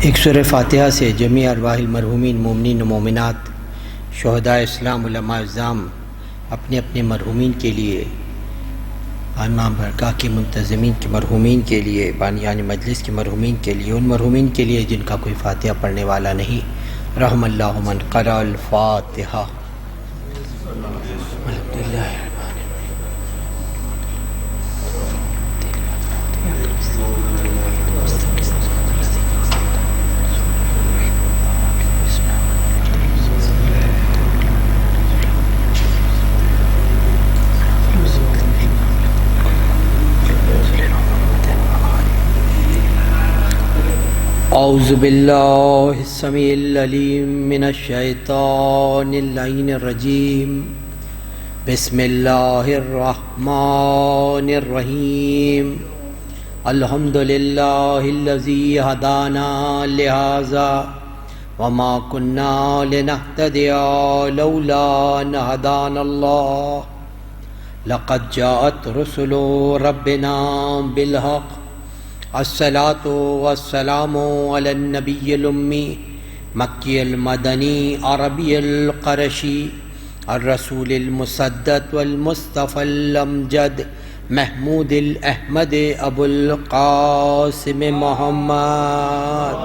ایک سورہ فاتحہ سے جمیع ارواح المرحومین مومنین و مومنات شہداء اسلام علماء اعظام اپنے اپنے مرحومین کے لیے، امام برگاہ کے منتظمین کے مرحومین کے لیے، بانیان مجلس کے مرحومین کے لیے، ان مرحومین کے لیے جن کا کوئی فاتحہ پڑھنے والا نہیں، رحم اللہ من قرأ الفاتحہ۔ اعوذ باللہ السمیع العلیم من الشیطان اللعین الرجیم، بسم اللہ الرحمن الرحیم، الحمدللہ الذی ہدانا لہذا وما کننا لنہتدی لولا ان ہدانا اللہ، لقد جاءت رسل ربنا بالحق، الصلاۃ والسلام علی النبی الامی مکی المدنی عربی القرشی الرسول المسدد والمصطفى الامجد محمود الاحمد ابو القاسم محمد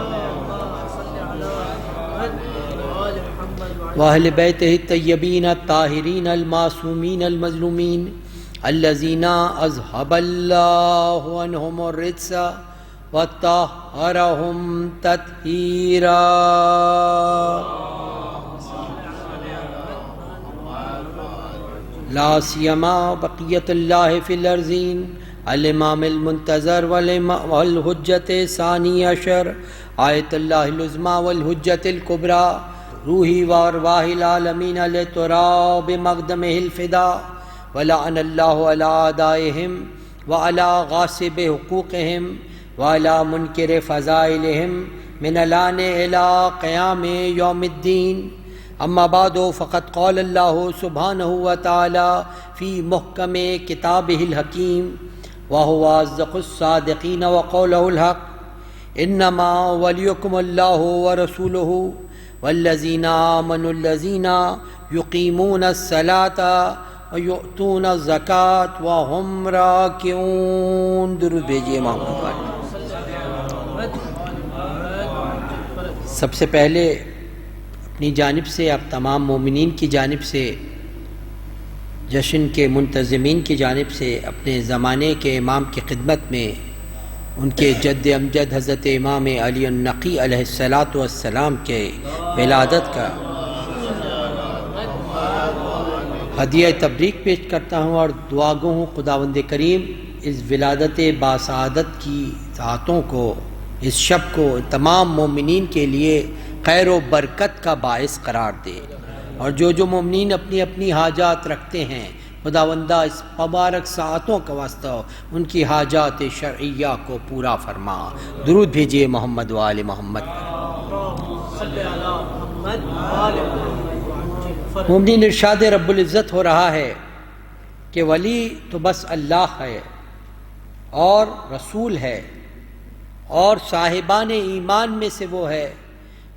واہل بیتہ الطیبین الطاہرین المعصومین المظلومین الذین اذهب اللہ عنہم الرجس وطہرہم تطہیرا۔ لا سیما بقیت اللہ فی الارضین الامام المنتظر والحجت ثانی عشر آیت اللہ العظمی والحجت الکبریٰ روحی وارواح العالمین لتراب مقدمہ الفدا، ولعن اللہ علی اعدائہم وعلی غاصب حقوقہم وعلی منکر فضائلہم من الان الی قیام یوم الدین۔ اما بعد فقد قال اللہ سبحانہ وتعالی فی محکم کتابہ الحکیم وہو اصدق الصادقین وقولہ الحق، انما ولیکم اللہ ورسولہ والذین آمنوا الذین یقیمون الصلاۃ وَيُؤْتُونَ الزَّكَاةَ وَهُمْ رَاكِعُونَ۔ درود بھیجیے محمد والے۔ سب سے پہلے اپنی جانب سے، آپ تمام مومنین کی جانب سے، جشن کے منتظمین کی جانب سے، اپنے زمانے کے امام کی خدمت میں ان کے جد امجد حضرت امام علی النقی علیہ السلام کے ولادت کا ہدیہ تبریک پیش کرتا ہوں اور دعا گو ہوں خداوند کریم اس ولادت باسعادت کی ساعتوں کو، اس شب کو تمام مومنین کے لیے خیر و برکت کا باعث قرار دے، اور جو مومنین اپنی اپنی حاجات رکھتے ہیں خداوندہ اس مبارک ساعتوں کا واسطہ ان کی حاجات شرعیہ کو پورا فرما۔ درود بھیجیے محمد و آل محمد۔ مومنین، ارشاد رب العزت ہو رہا ہے کہ ولی تو بس اللہ ہے اور رسول ہے، اور صاحبان ایمان میں سے وہ ہے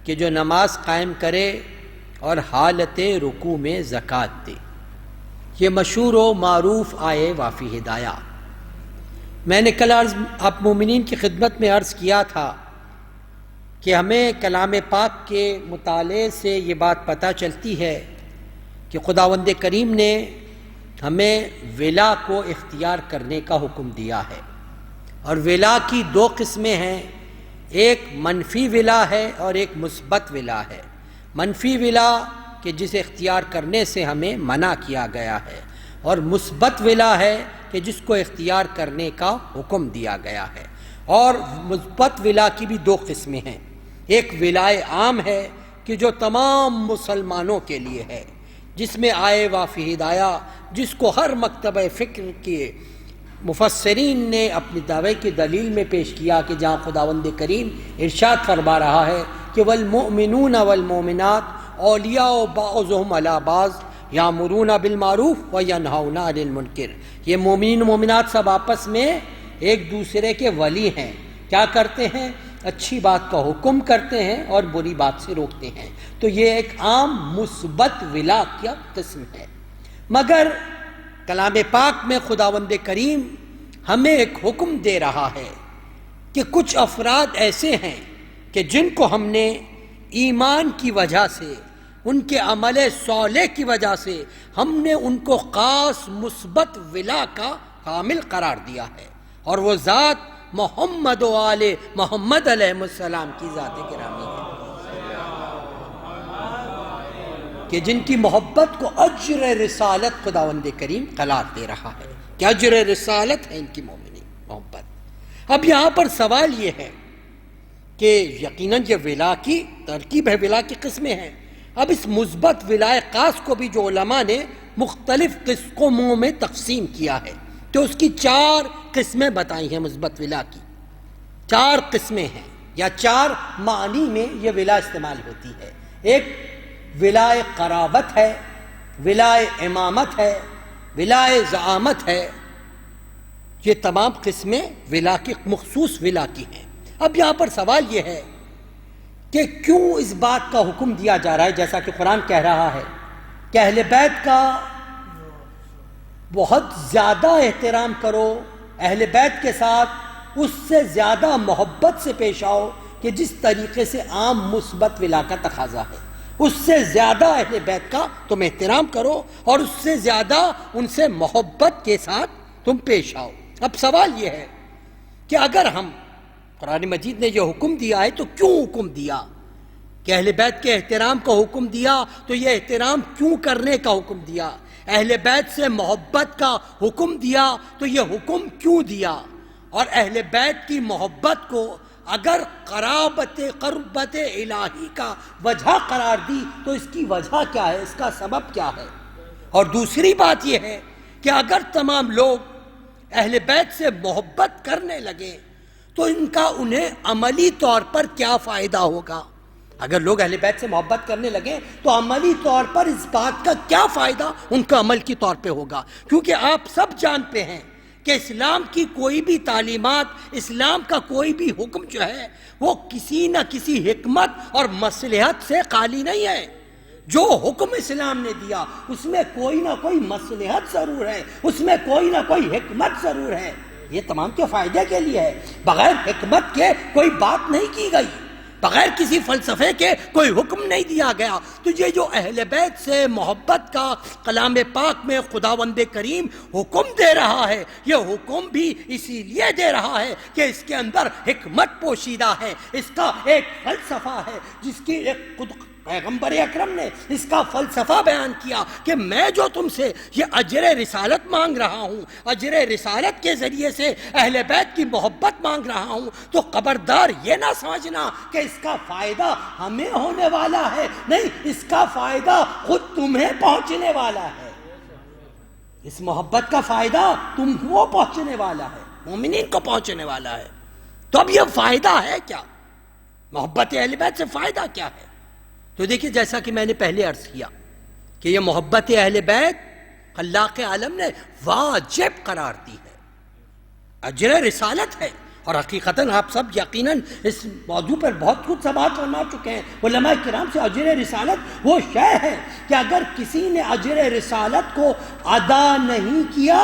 کہ جو نماز قائم کرے اور حالت رکوع میں زکوٰۃ دے۔ یہ مشہور و معروف آیے وافی ہدایہ۔ میں نے کل آپ مومنین کی خدمت میں عرض کیا تھا کہ ہمیں کلام پاک کے مطالعے سے یہ بات پتہ چلتی ہے کہ خداوند کریم نے ہمیں ولا کو اختیار کرنے کا حکم دیا ہے، اور ولا کی دو قسمیں ہیں، ایک منفی ولا ہے اور ایک مثبت ولا ہے۔ منفی ولا کہ جسے اختیار کرنے سے ہمیں منع کیا گیا ہے، اور مثبت ولا ہے کہ جس کو اختیار کرنے کا حکم دیا گیا ہے۔ اور مثبت ولا کی بھی دو قسمیں ہیں، ایک ولائے عام ہے کہ جو تمام مسلمانوں کے لیے ہے، جس میں آئے وافی ہدایہ، جس کو ہر مکتبہ فکر کے مفسرین نے اپنی دعوے کی دلیل میں پیش کیا کہ جہاں خداوند کریم ارشاد فرما رہا ہے کہ والمؤمنون والمؤمنات اولیاء بعضهم علی بعض یامرون بالمعروف وینہون عن المنکر۔ یہ مومنین و مومنات سب آپس میں ایک دوسرے کے ولی ہیں، کیا کرتے ہیں؟ اچھی بات کا حکم کرتے ہیں اور بری بات سے روکتے ہیں، تو یہ ایک عام مثبت ولا کا قسم ہے۔ مگر کلام پاک میں خداوند کریم ہمیں ایک حکم دے رہا ہے کہ کچھ افراد ایسے ہیں کہ جن کو ہم نے ایمان کی وجہ سے، ان کے عمل صالح کی وجہ سے ہم نے ان کو خاص مثبت ولا کا حامل قرار دیا ہے، اور وہ ذات محمد و آل محمد علیہ السلام کی ذات گرامی ہے کہ جن کی محبت کو اجر رسالت خداوند کریم قرار دے رہا ہے کہ اجر رسالت ہے ان کی مومنی محبت۔ اب یہاں پر سوال یہ ہے کہ یقیناً یہ ولا کی ترکیب ہے، ولا کی قسمیں ہیں۔ اب اس مثبت ولائے خاص کو بھی جو علماء نے مختلف قسموں میں تقسیم کیا ہے، تو اس کی 4 قسمیں بتائی ہیں۔ مثبت ولا کی 4 قسمیں ہیں، یا 4 معنی میں یہ ولا استعمال ہوتی ہے۔ ایک ولائے قرابت ہے، ولائے امامت ہے، ولائے زعامت ہے۔ یہ تمام قسمیں ولا کی مخصوص ولا کی ہیں۔ اب یہاں پر سوال یہ ہے کہ کیوں اس بات کا حکم دیا جا رہا ہے، جیسا کہ قرآن کہہ رہا ہے کہ اہل بیت کا بہت زیادہ احترام کرو، اہل بیت کے ساتھ اس سے زیادہ محبت سے پیش آؤ کہ جس طریقے سے عام مثبت ولا کا تقاضا ہے، اس سے زیادہ اہل بیت کا تم احترام کرو اور اس سے زیادہ ان سے محبت کے ساتھ تم پیش آؤ۔ اب سوال یہ ہے کہ اگر ہم قرآن مجید نے یہ حکم دیا ہے تو کیوں حکم دیا؟ کہ اہل بیت کے احترام کا حکم دیا تو یہ احترام کیوں کرنے کا حکم دیا؟ اہل بیت سے محبت کا حکم دیا تو یہ حکم کیوں دیا؟ اور اہل بیت کی محبت کو اگر قربت الہی کا وجہ قرار دی تو اس کی وجہ کیا ہے، اس کا سبب کیا ہے؟ اور دوسری بات یہ ہے کہ اگر تمام لوگ اہل بیت سے محبت کرنے لگے تو ان کا انہیں عملی طور پر کیا فائدہ ہوگا؟ اگر لوگ اہل بیت سے محبت کرنے لگے تو عملی طور پر اس بات کا کیا فائدہ ان کا عمل کی طور پہ ہوگا؟ کیونکہ آپ سب جانتے ہیں کہ اسلام کی کوئی بھی تعلیمات، اسلام کا کوئی بھی حکم جو ہے وہ کسی نہ کسی حکمت اور مصلحت سے خالی نہیں ہے۔ جو حکم اسلام نے دیا اس میں کوئی نہ کوئی مصلحت ضرور ہے، اس میں کوئی نہ کوئی حکمت ضرور ہے۔ یہ تمام کے فائدے کے لیے ہے، بغیر حکمت کے کوئی بات نہیں کی گئی، بغیر کسی فلسفے کے کوئی حکم نہیں دیا گیا۔ تو یہ جو اہل بیت سے محبت کا کلام پاک میں خداوند کریم حکم دے رہا ہے، یہ حکم بھی اسی لیے دے رہا ہے کہ اس کے اندر حکمت پوشیدہ ہے، اس کا ایک فلسفہ ہے جس کی ایک خود پیغمبر اکرم نے اس کا فلسفہ بیان کیا کہ میں جو تم سے یہ اجر رسالت مانگ رہا ہوں، اجر رسالت کے ذریعے سے اہل بیت کی محبت مانگ رہا ہوں، تو خبردار یہ نہ سمجھنا کہ اس کا فائدہ ہمیں ہونے والا ہے، نہیں، اس کا فائدہ خود تمہیں پہنچنے والا ہے۔ اس محبت کا فائدہ تم کو پہنچنے والا ہے، مومنین کو پہنچنے والا ہے۔ تو اب یہ فائدہ ہے کیا؟ محبت اہل بیت سے فائدہ کیا ہے؟ تو دیکھیے، جیسا کہ میں نے پہلے عرض کیا کہ یہ محبت اہل بیت اللہ کے عالم نے واجب قرار دی ہے، اجر رسالت ہے۔ اور حقیقتاً آپ سب یقیناً اس موضوع پر بہت کچھ سماعت فرما چکے ہیں علماء کرام سے۔ اجر رسالت وہ شے ہے کہ اگر کسی نے اجر رسالت کو ادا نہیں کیا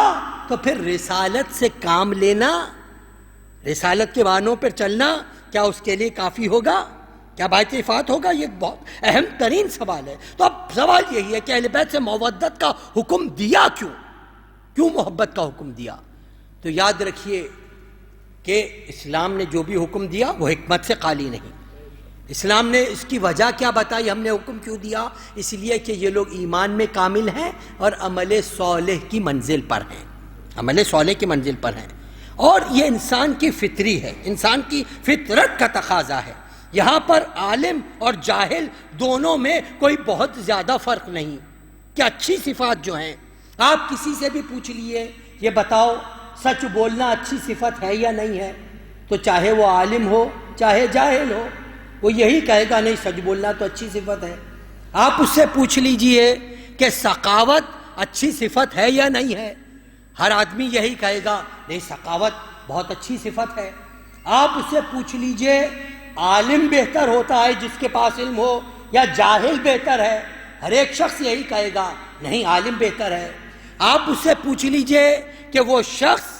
تو پھر رسالت سے کام لینا، رسالت کے بانوں پر چلنا کیا اس کے لیے کافی ہوگا؟ کیا باعث افات ہوگا؟ یہ بہت اہم ترین سوال ہے۔ تو اب سوال یہی ہے کہ اہل بیت سے محبت کا حکم دیا کیوں محبت کا حکم دیا؟ تو یاد رکھیے کہ اسلام نے جو بھی حکم دیا وہ حکمت سے خالی نہیں۔ اسلام نے اس کی وجہ کیا بتائی، ہم نے حکم کیوں دیا؟ اس لیے کہ یہ لوگ ایمان میں کامل ہیں اور عمل صالح کی منزل پر ہیں، عمل صالح کی منزل پر ہیں، اور یہ انسان کی فطری ہے، انسان کی فطرت کا تقاضا ہے۔ یہاں پر عالم اور جاہل دونوں میں کوئی بہت زیادہ فرق نہیں کہ اچھی صفات جو ہیں، آپ کسی سے بھی پوچھ لیے یہ بتاؤ سچ بولنا اچھی صفت ہے یا نہیں ہے، تو چاہے وہ عالم ہو چاہے جاہل ہو وہ یہی کہے گا نہیں، سچ بولنا تو اچھی صفت ہے۔ آپ اس سے پوچھ لیجئے کہ سخاوت اچھی صفت ہے یا نہیں ہے، ہر آدمی یہی کہے گا نہیں، سخاوت بہت اچھی صفت ہے۔ آپ اس سے پوچھ لیجئے عالم بہتر ہوتا ہے جس کے پاس علم ہو یا جاہل بہتر ہے؟ ہر ایک شخص یہی کہے گا نہیں عالم بہتر ہے۔ آپ اس سے پوچھ لیجئے کہ وہ شخص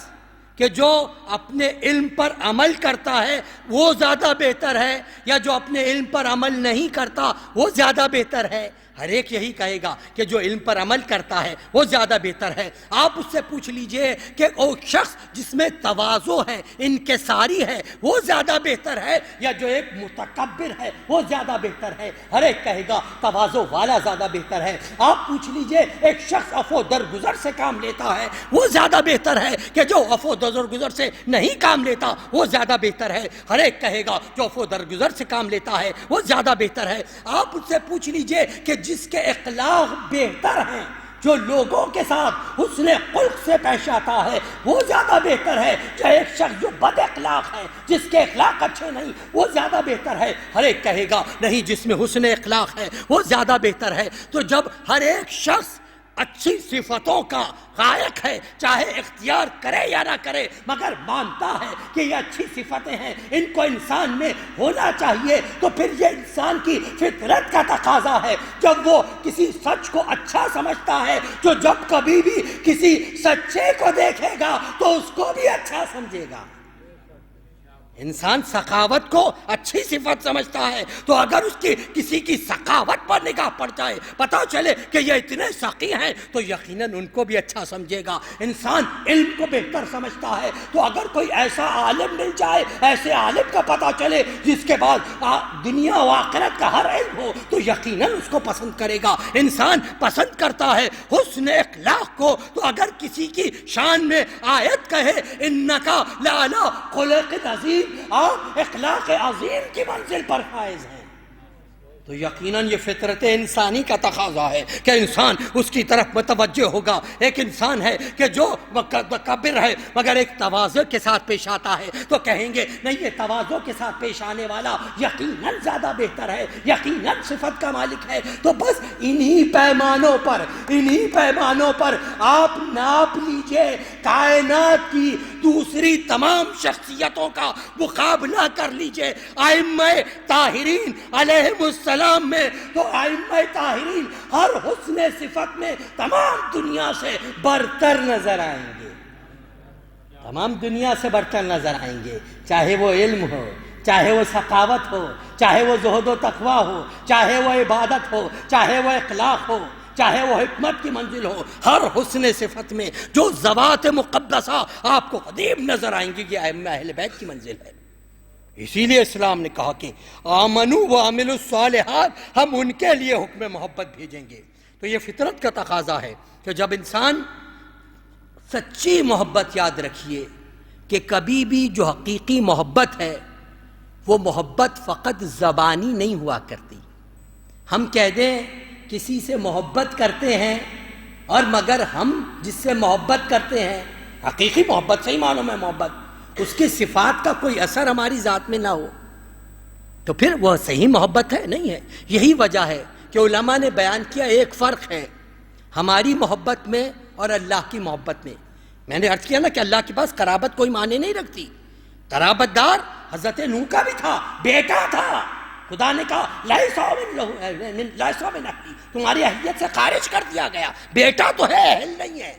کہ جو اپنے علم پر عمل کرتا ہے وہ زیادہ بہتر ہے یا جو اپنے علم پر عمل نہیں کرتا وہ زیادہ بہتر ہے؟ ہر ایک یہی کہے گا کہ جو علم پر عمل کرتا ہے وہ زیادہ بہتر ہے۔ آپ اس سے پوچھ لیجئے کہ وہ شخص جس میں تواضع ہے، انکساری ہے، وہ زیادہ بہتر ہے یا جو ایک متکبر ہے وہ زیادہ بہتر ہے؟ ہر ایک کہے گا تواضع والا زیادہ بہتر ہے۔ آپ پوچھ لیجئے ایک شخص عفو درگزر سے کام لیتا ہے وہ زیادہ بہتر ہے کہ جو عفو درگزر سے نہیں کام لیتا وہ زیادہ بہتر ہے؟ ہر ایک کہے گا جو عفو درگزر سے کام لیتا ہے وہ زیادہ بہتر ہے۔ آپ اس سے پوچھ لیجئے کہ جس کے اخلاق بہتر ہیں، جو لوگوں کے ساتھ حسن خلق سے پیش آتا ہے وہ زیادہ بہتر ہے کہ ایک شخص جو بد اخلاق ہے، جس کے اخلاق اچھے نہیں وہ زیادہ بہتر ہے؟ ہر ایک کہے گا نہیں جس میں حسن اخلاق ہے وہ زیادہ بہتر ہے۔ تو جب ہر ایک شخص اچھی صفتوں کا قائل ہے، چاہے اختیار کرے یا نہ کرے، مگر مانتا ہے کہ یہ اچھی صفتیں ہیں، ان کو انسان میں ہونا چاہیے، تو پھر یہ انسان کی فطرت کا تقاضا ہے۔ جب وہ کسی سچ کو اچھا سمجھتا ہے، جو جب کبھی بھی کسی سچے کو دیکھے گا تو اس کو بھی اچھا سمجھے گا۔ انسان سخاوت کو اچھی صفت سمجھتا ہے، تو اگر اس کی کسی کی سخاوت پر نگاہ پڑ جائے، پتہ چلے کہ یہ اتنے سخی ہیں، تو یقیناً ان کو بھی اچھا سمجھے گا۔ انسان علم کو بہتر سمجھتا ہے، تو اگر کوئی ایسا عالم مل جائے، ایسے عالم کا پتہ چلے جس کے بعد دنیا و آخرت کا ہر علم ہو، تو یقیناً اس کو پسند کرے گا۔ انسان پسند کرتا ہے حسن اخلاق کو، تو اگر کسی کی شان میں آیت کہے انکا لعلی خلق عظیم، آپ اخلاق عظیم کی منزل پر فائز ہیں، تو یقیناً یہ فطرت انسانی کا تقاضا ہے کہ انسان اس کی طرف متوجہ ہوگا۔ ایک انسان ہے کہ جو متکبر ہے مگر ایک تواضع کے ساتھ پیش آتا ہے، تو کہیں گے نہیں یہ تواضع کے ساتھ پیش آنے والا یقیناً زیادہ بہتر ہے، یقیناً صفت کا مالک ہے۔ تو بس انہی پیمانوں پر آپ ناپ لیجئے کائنات کی دوسری تمام شخصیتوں کا مقابلہ کر لیجئے۔ ائمہ طاہرین علیہم السلام میں تو ائمہ طاہرین ہر حسن صفت میں تمام دنیا سے برتر نظر آئیں گے، تمام دنیا سے برتر نظر آئیں گے، چاہے وہ علم ہو، چاہے وہ سخاوت ہو، چاہے وہ زہد و تقوی ہو، چاہے وہ عبادت ہو، چاہے وہ اخلاق ہو، چاہے وہ حکمت کی منزل ہو، ہر حسن صفت میں جو ذوات مقدسہ آپ کو قدیم نظر آئیں گی، یہ ائمہ اہل بیت کی منزل ہے۔ اسی لیے اسلام نے کہا کہ آمنوا وعملوا الصالحات، ہم ان کے لیے حکم محبت بھیجیں گے۔ تو یہ فطرت کا تقاضا ہے کہ جب انسان سچی محبت، یاد رکھیے کہ کبھی بھی جو حقیقی محبت ہے وہ محبت فقط زبانی نہیں ہوا کرتی۔ ہم کہہ دیں کسی سے محبت کرتے ہیں اور مگر ہم جس سے محبت کرتے ہیں، حقیقی محبت صحیح معنوں میں محبت، اس کی صفات کا کوئی اثر ہماری ذات میں نہ ہو، تو پھر وہ صحیح محبت ہے نہیں ہے۔ یہی وجہ ہے کہ علماء نے بیان کیا ایک فرق ہے ہماری محبت میں اور اللہ کی محبت میں۔ میں نے عرض کیا نا کہ اللہ کے پاس قرابت کوئی معنی نہیں رکھتی۔ قرابت دار حضرت نوح کا بھی تھا، بیٹا تھا، خدا نے کہا تمہاری اہلیت سے خارج کر دیا گیا، بیٹا تو ہے اہل نہیں ہے۔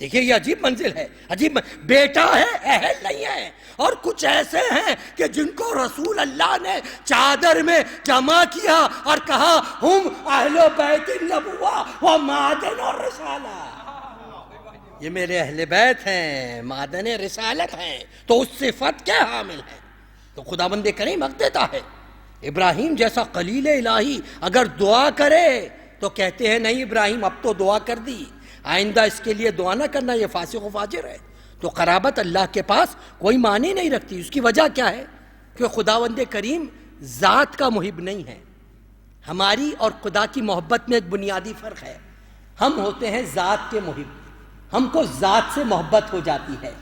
دیکھیے یہ عجیب منزل ہے، عجیب بیٹا ہے اہل نہیں ہے۔ اور کچھ ایسے ہیں کہ جن کو رسول اللہ نے چادر میں جمع کیا اور کہا ہم اہل بیت النبوہ و معدن الرسالہ، یہ میرے اہل بیت ہیں، معدن رسالت ہیں، تو اس صفت کے حامل ہیں۔ تو خداوند کریم حق دیتا ہے، ابراہیم جیسا خلیل الہی اگر دعا کرے تو کہتے ہیں نہیں ابراہیم اب تو دعا کر دی، آئندہ اس کے لیے دعا نہ کرنا، یہ فاسق و فاجر ہے۔ تو قرابت اللہ کے پاس کوئی معنی نہیں رکھتی۔ اس کی وجہ کیا ہے کہ خداوند کریم ذات کا محب نہیں ہے۔ ہماری اور خدا کی محبت میں ایک بنیادی فرق ہے، ہم ہوتے ہیں ذات کے محب، ہم کو ذات سے محبت ہو جاتی ہے،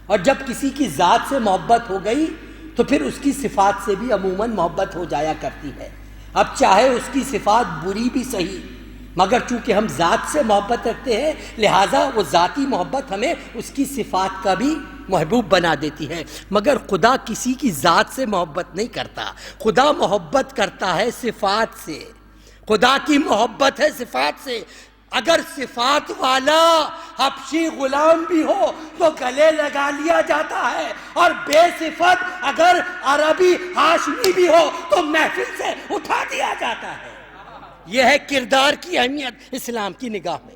اور جب کسی کی ذات سے محبت ہو گئی تو پھر اس کی صفات سے بھی عموماً محبت ہو جایا کرتی ہے۔ اب چاہے اس کی صفات بری بھی صحیح، مگر چونکہ ہم ذات سے محبت رکھتے ہیں لہٰذا وہ ذاتی محبت ہمیں اس کی صفات کا بھی محبوب بنا دیتی ہے، مگر خدا کسی کی ذات سے محبت نہیں کرتا، خدا محبت کرتا ہے صفات سے، خدا کی محبت ہے صفات سے۔ اگر صفات والا حبشی غلام بھی ہو تو گلے لگا لیا جاتا ہے، اور بے صفت اگر عربی ہاشمی بھی ہو تو محفل سے اٹھا دیا جاتا ہے۔ یہ ہے کردار کی اہمیت اسلام کی نگاہ میں،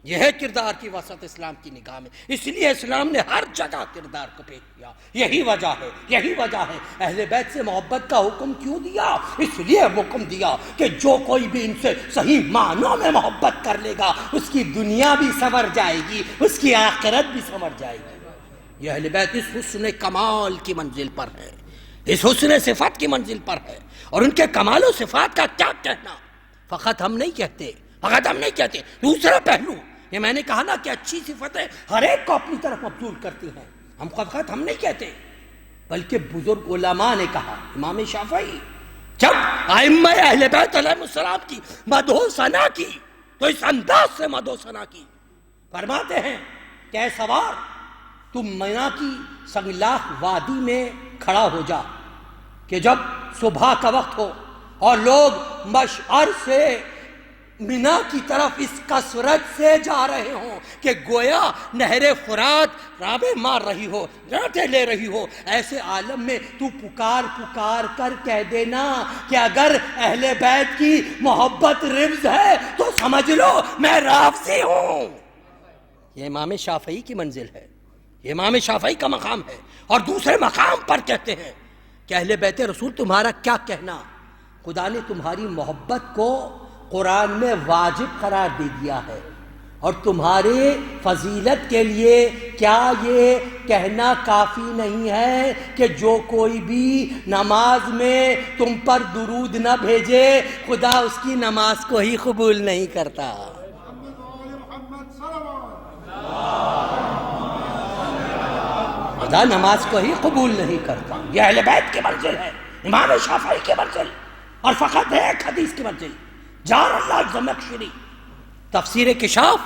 یہ ہے کردار کی وسعت اسلام کی نگاہ میں، اس لیے اسلام نے ہر جگہ کردار کو پیش کیا۔ یہی وجہ ہے اہل بیت سے محبت کا حکم کیوں دیا؟ اس لیے حکم دیا کہ جو کوئی بھی ان سے صحیح معنوں میں محبت کر لے گا اس کی دنیا بھی سنور جائے گی، اس کی آخرت بھی سنور جائے گی۔ یہ اہل بیت اس حسن کمال کی منزل پر ہے، اس حسن صفات کی منزل پر ہے، اور ان کے کمال و صفات کا کیا کہنا، فقط ہم نہیں کہتے۔ دوسرا پہلو یہ میں نے کہا نا کہ اچھی صفتیں ہر ایک کو اپنی طرف مبذول کرتی ہیں، ہم نہیں کہتے، بلکہ بزرگ علماء نے کہا، امام شافعی جب ائمہ اہل بیت علیہ السلام کی مدح و ثنا کی تو اس انداز سے مدح و ثنا کی، فرماتے ہیں کہ اے سوار تم مینا کی سنگلاخ وادی میں کھڑا ہو جا کہ جب صبح کا وقت ہو اور لوگ مشعر سے مینا کی طرف اس کثرت سے جا رہے ہوں کہ گویا نہر فرات رابے مار رہی ہو، راتیں لے رہی ہو، ایسے عالم میں تو پکار کر کہہ دینا کہ اگر اہل بیت کی محبت رفض ہے تو سمجھ لو میں رافضی ہوں۔ یہ امام شافعی کی منزل ہے، یہ امام شافعی کا مقام ہے۔ اور دوسرے مقام پر کہتے ہیں کہ اہل بیت رسول تمہارا کیا کہنا، خدا نے تمہاری محبت کو قرآن میں واجب قرار دے دیا ہے، اور تمہارے فضیلت کے لیے کیا یہ کہنا کافی نہیں ہے کہ جو کوئی بھی نماز میں تم پر درود نہ بھیجے خدا اس کی نماز کو ہی قبول نہیں کرتا۔ خدا نماز کو ہی قبول نہیں کرتا۔ یہ اہل بیت کی منزل ہے، امام شافعی کی منزل، اور فقط ایک حدیث کی منزل، جار اللہ زمخشری تفسیر کشاف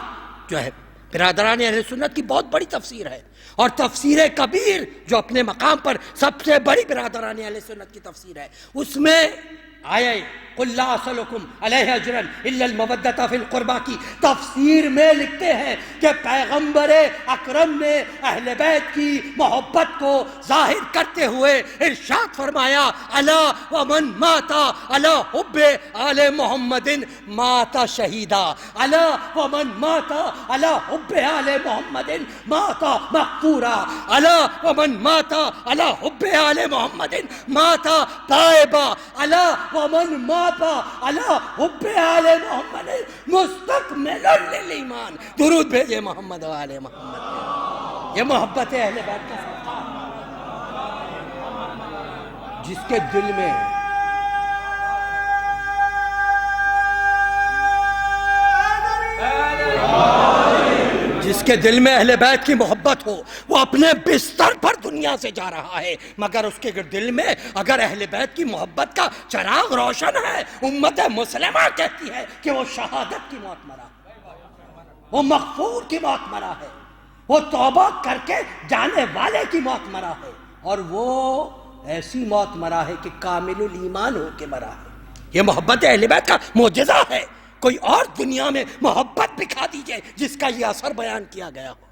جو ہے برادران اہل سنت کی بہت بڑی تفسیر ہے، اور تفسیر کبیر جو اپنے مقام پر سب سے بڑی برادران اہل سنت کی تفسیر ہے، اس میں آئے قل لا اسألکم علیہ اجرا الا المودۃ فی القربى کی تفسیر میں لکھتے ہیں کہ پیغمبر اکرم نے اہل بیت کی محبت کو ظاہر کرتے ہوئے ارشاد فرمایا الا ومن مات علی حب آل محمد مات شہیدا، الا ومن مات علی حب آل محمد مات مغفورا، الا ومن مات علی حب آل محمد مات تائبا، الا ومن مات علی حب آل محمد مستکمل للایمان۔ درود بھیجے محمد و آل محمد۔ یہ محبت اہل بیت کا صدقہ جس کے دل میں اہل بیت کی محبت ہو، وہ اپنے بستر پر دنیا سے جا رہا ہے، مگر اس کے دل میں اگر اہل بیت کی محبت کا چراغ روشن ہے، امت مسلمہ کہتی ہے کہ وہ شہادت کی موت مرا ہے، وہ مغفور کی موت مرا ہے، وہ توبہ کر کے جانے والے کی موت مرا ہے، اور وہ ایسی موت مرا ہے کہ کامل الایمان ہو کے مرا ہے۔ یہ محبت اہل بیت کا معجزہ ہے۔ کوئی اور دنیا میں محبت دکھا دیجئے جس کا یہ اثر بیان کیا گیا ہو۔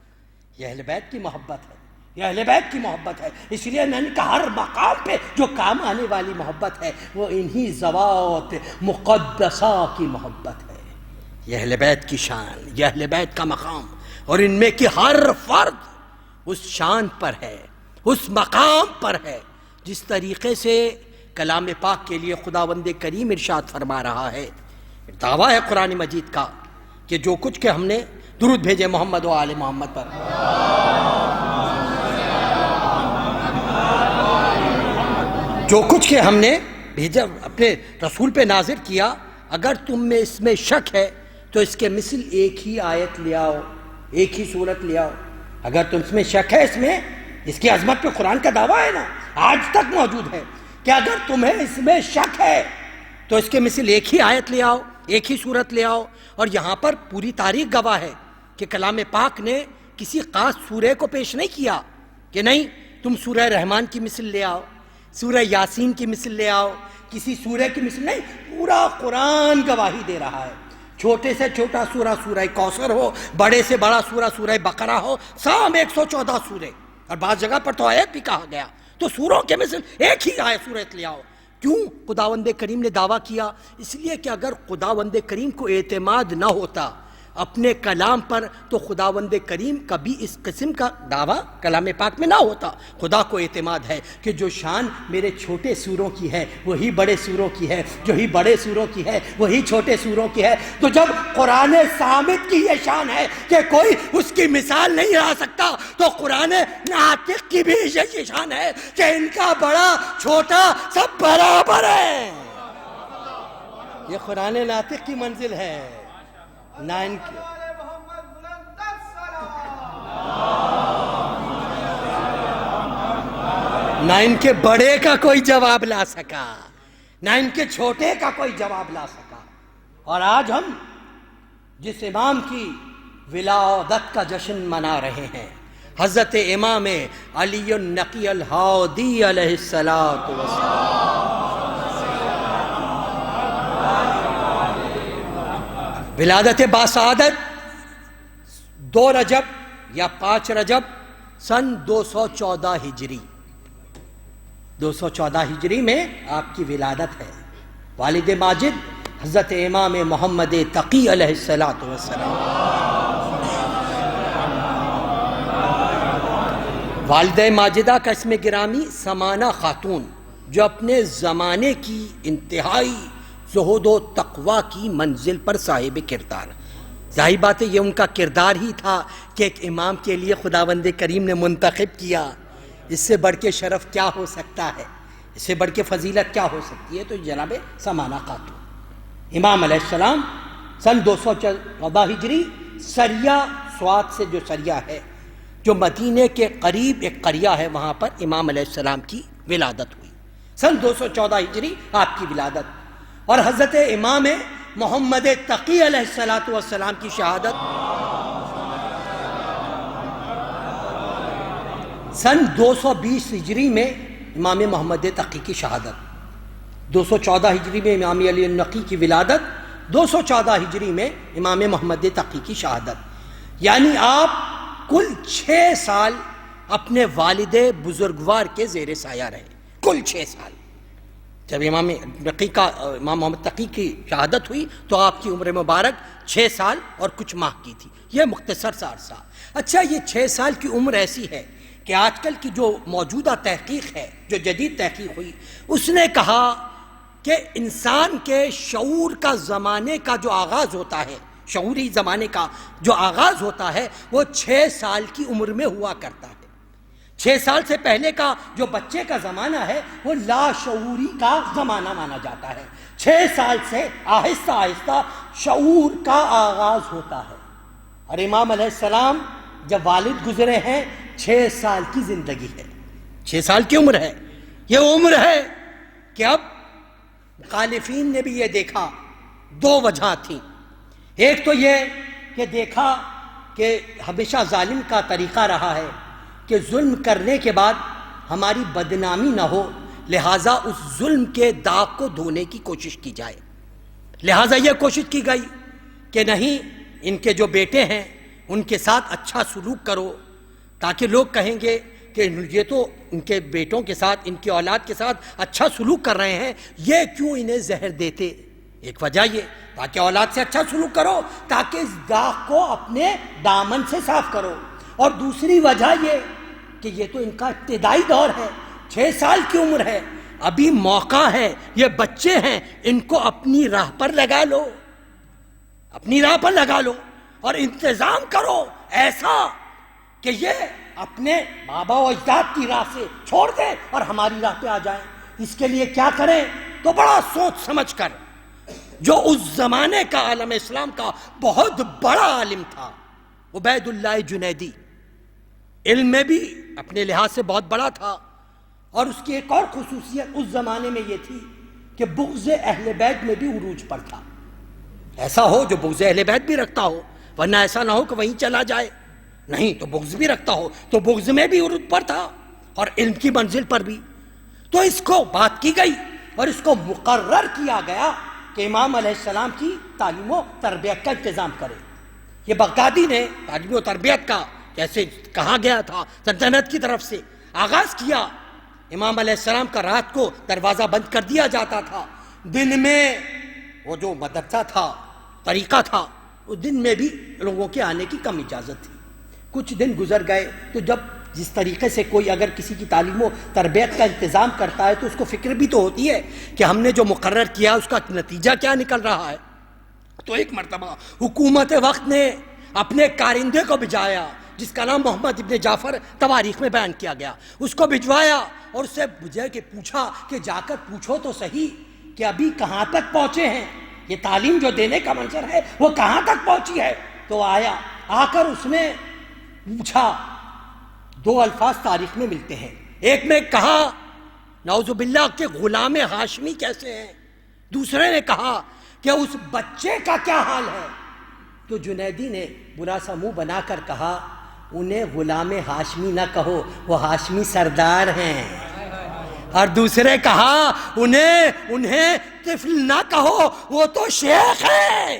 یہ اہل بیت کی محبت ہے، یہ اہل بیت کی محبت ہے۔ اس لیے میں نے کہا ہر مقام پہ جو کام آنے والی محبت ہے وہ انہی ذوات مقدسہ کی محبت ہے۔ یہ اہل بیت کی شان، یہ اہل بیت کا مقام، اور ان میں کی ہر فرد اس شان پر ہے، اس مقام پر ہے جس طریقے سے کلام پاک کے لیے خداوند کریم ارشاد فرما رہا ہے۔ دعویٰ ہے قرآن مجید کا کہ جو کچھ کہ ہم نے درود بھیجے محمد و آل محمد پر، جو کچھ کہ ہم نے بھیجا اپنے رسول پہ نازل کیا، اگر تم میں اس میں شک ہے تو اس کے مثل ایک ہی آیت لے آؤ، ایک ہی صورت لے آؤ۔ اگر تم اس میں شک ہے، اس میں اس کی عظمت پہ قرآن کا دعویٰ ہے نا، آج تک موجود ہے کہ اگر تمہیں اس میں شک ہے تو اس کے مثل ایک ہی آیت لے آؤ، ایک ہی صورت لے آؤ۔ اور یہاں پر پوری تاریخ گواہ ہے کہ کلام پاک نے کسی خاص سورے کو پیش نہیں کیا، کہ نہیں تم سورہ رحمان کی مثل لے آؤ، سورہ یاسین کی مثل لے آؤ، کسی سورہ کی مثل نہیں، پورا قرآن گواہی دے رہا ہے۔ چھوٹے سے چھوٹا سورہ سورہ کوثر ہو، بڑے سے بڑا سورہ سورہ بقرہ ہو، سام 114 سورے، اور بعض جگہ پر تو آیت بھی کہا گیا، تو سوروں کے مثل ایک ہی آیت سورت لے آؤ۔ کیوں خداوند کریم نے دعویٰ کیا؟ اس لیے کہ اگر خداوند کریم کو اعتماد نہ ہوتا اپنے کلام پر تو خداوند کریم کبھی اس قسم کا دعویٰ کلام پاک میں نہ ہوتا۔ خدا کو اعتماد ہے کہ جو شان میرے چھوٹے سوروں کی ہے وہی بڑے سوروں کی ہے، جو ہی بڑے سوروں کی ہے وہی چھوٹے سوروں کی ہے۔ تو جب قرآن صامت کی یہ شان ہے کہ کوئی اس کی مثال نہیں لا سکتا، تو قرآن ناطق کی بھی یہ شان ہے کہ ان کا بڑا چھوٹا سب برابر ہے۔ یہ قرآن ناطق کی منزل ہے، نہ ان کے بڑے کا کوئی جواب لا سکا، نہ ان کے چھوٹے کا کوئی جواب لا سکا۔ اور آج ہم جس امام کی ولادت کا جشن منا رہے ہیں، حضرت امام علی النقی الہادی علیہ السلام، ولادت باسعادت 2 رجب یا 5 رجب سن 214 ہجری، 214 ہجری میں آپ کی ولادت ہے۔ والد ماجد حضرت امام محمد تقی علیہ السلام، والدہ ماجدہ کا اسم گرامی سمانہ خاتون، جو اپنے زمانے کی انتہائی زہد و تقوی کی منزل پر صاحب کردار۔ ظاہر بات ہے یہ ان کا کردار ہی تھا کہ ایک امام کے لیے خداوند کریم نے منتخب کیا۔ اس سے بڑھ کے شرف کیا ہو سکتا ہے، اس سے بڑھ کے فضیلت کیا ہو سکتی ہے؟ تو جناب سمانہ خاتون، امام علیہ السلام سن 214 ہجری سریہ سوات سے، جو سریہ ہے جو مدینے کے قریب ایک قریہ ہے، وہاں پر امام علیہ السلام کی ولادت ہوئی۔ سن 214 ہجری آپ کی ولادت، اور حضرت امام محمد تقی علیہ السلام کی شہادت سن 220 ہجری میں امام محمد تقی کی شہادت، 214 ہجری میں امام علی النقی کی ولادت، 214 ہجری میں امام محمد تقی کی شہادت، یعنی آپ کل 6 سال اپنے والد بزرگوار کے زیر سایہ رہے، کل 6 سال۔ جب امام محمد تقی کی شہادت ہوئی تو آپ کی عمر مبارک 6 سال اور کچھ ماہ کی تھی، یہ مختصر سا عرصہ۔ اچھا، یہ 6 سال کی عمر ایسی ہے کہ آج کل کی جو موجودہ تحقیق ہے، جو جدید تحقیق ہوئی، اس نے کہا کہ انسان کے شعور کا زمانے کا جو آغاز ہوتا ہے، شعوری زمانے کا جو آغاز ہوتا ہے، وہ 6 سال کی عمر میں ہوا کرتا ہے۔ 6 سال سے پہلے کا جو بچے کا زمانہ ہے وہ لاشعوری کا زمانہ مانا جاتا ہے۔ 6 سال سے آہستہ آہستہ شعور کا آغاز ہوتا ہے، اور امام علیہ السلام جب والد گزرے ہیں 6 سال کی زندگی ہے، 6 سال کی عمر ہے۔ یہ عمر ہے کہ اب مخالفین نے بھی یہ دیکھا، 2 وجہ تھیں۔ ایک تو یہ کہ دیکھا کہ ہمیشہ ظالم کا طریقہ رہا ہے کہ ظلم کرنے کے بعد ہماری بدنامی نہ ہو، لہٰذا اس ظلم کے داغ کو دھونے کی کوشش کی جائے۔ لہٰذا یہ کوشش کی گئی کہ نہیں، ان کے جو بیٹے ہیں ان کے ساتھ اچھا سلوک کرو، تاکہ لوگ کہیں گے کہ یہ تو ان کے بیٹوں کے ساتھ، ان کی اولاد کے ساتھ اچھا سلوک کر رہے ہیں، یہ کیوں انہیں زہر دیتے۔ ایک وجہ یہ، تاکہ اولاد سے اچھا سلوک کرو، تاکہ اس داغ کو اپنے دامن سے صاف کرو۔ اور دوسری وجہ یہ کہ یہ تو ان کا ابتدائی دور ہے، 6 سال کی عمر ہے، ابھی موقع ہے، یہ بچے ہیں، ان کو اپنی راہ پر لگا لو، اپنی راہ پر لگا لو، اور انتظام کرو ایسا کہ یہ اپنے بابا و اجداد کی راہ سے چھوڑ دیں اور ہماری راہ پہ آ جائیں۔ اس کے لیے کیا کریں؟ تو بڑا سوچ سمجھ کر، جو اس زمانے کا عالم اسلام کا بہت بڑا عالم تھا، عبید اللہ جنیدی، علم میں بھی اپنے لحاظ سے بہت بڑا تھا، اور اس کی ایک اور خصوصیت اس زمانے میں یہ تھی کہ بغض اہل بیت میں بھی عروج پر تھا۔ ایسا ہو جو بغض اہل بیت بھی رکھتا ہو، ورنہ ایسا نہ ہو کہ وہیں چلا جائے، نہیں تو بغض بھی رکھتا ہو تو بغض میں بھی عروج پر تھا اور علم کی منزل پر بھی. تو اس کو بات کی گئی اور اس کو مقرر کیا گیا کہ امام علیہ السلام کی تعلیم و تربیت کا انتظام کرے. یہ بغدادی نے تعلیم و تربیت کا جیسے کہا گیا تھا سلطنت کی طرف سے آغاز کیا. امام علیہ السلام کا رات کو دروازہ بند کر دیا جاتا تھا، دن میں وہ جو مدرسہ تھا طریقہ تھا اس دن میں بھی لوگوں کے آنے کی کم اجازت تھی. کچھ دن گزر گئے تو جب جس طریقے سے کوئی اگر کسی کی تعلیم و تربیت کا انتظام کرتا ہے تو اس کو فکر بھی تو ہوتی ہے کہ ہم نے جو مقرر کیا اس کا نتیجہ کیا نکل رہا ہے. تو ایک مرتبہ حکومت وقت نے اپنے کارندے کو بھیجایا جس کا نام محمد ابن جعفر تواریخ میں بیان کیا گیا، اس کو بھجوایا اور اس سے بجھے کہ پوچھا کہ جا کر پوچھو تو صحیح کہ ابھی کہاں تک پہنچے ہیں، یہ تعلیم جو دینے کا منظر ہے وہ کہاں تک پہنچی ہے. تو آیا، آ کر اس نے پوچھا. دو الفاظ تاریخ میں ملتے ہیں، ایک میں کہا نعوذ باللہ کہ غلام ہاشمی کیسے ہیں، دوسرے نے کہا کہ اس بچے کا کیا حال ہے. تو جنیدی نے برا سا منہ بنا کر کہا انہیں غلام ہاشمی نہ کہو، وہ ہاشمی سردار ہیں. اور دوسرے کہا انہیں طفل نہ کہو، وہ تو شیخ ہیں.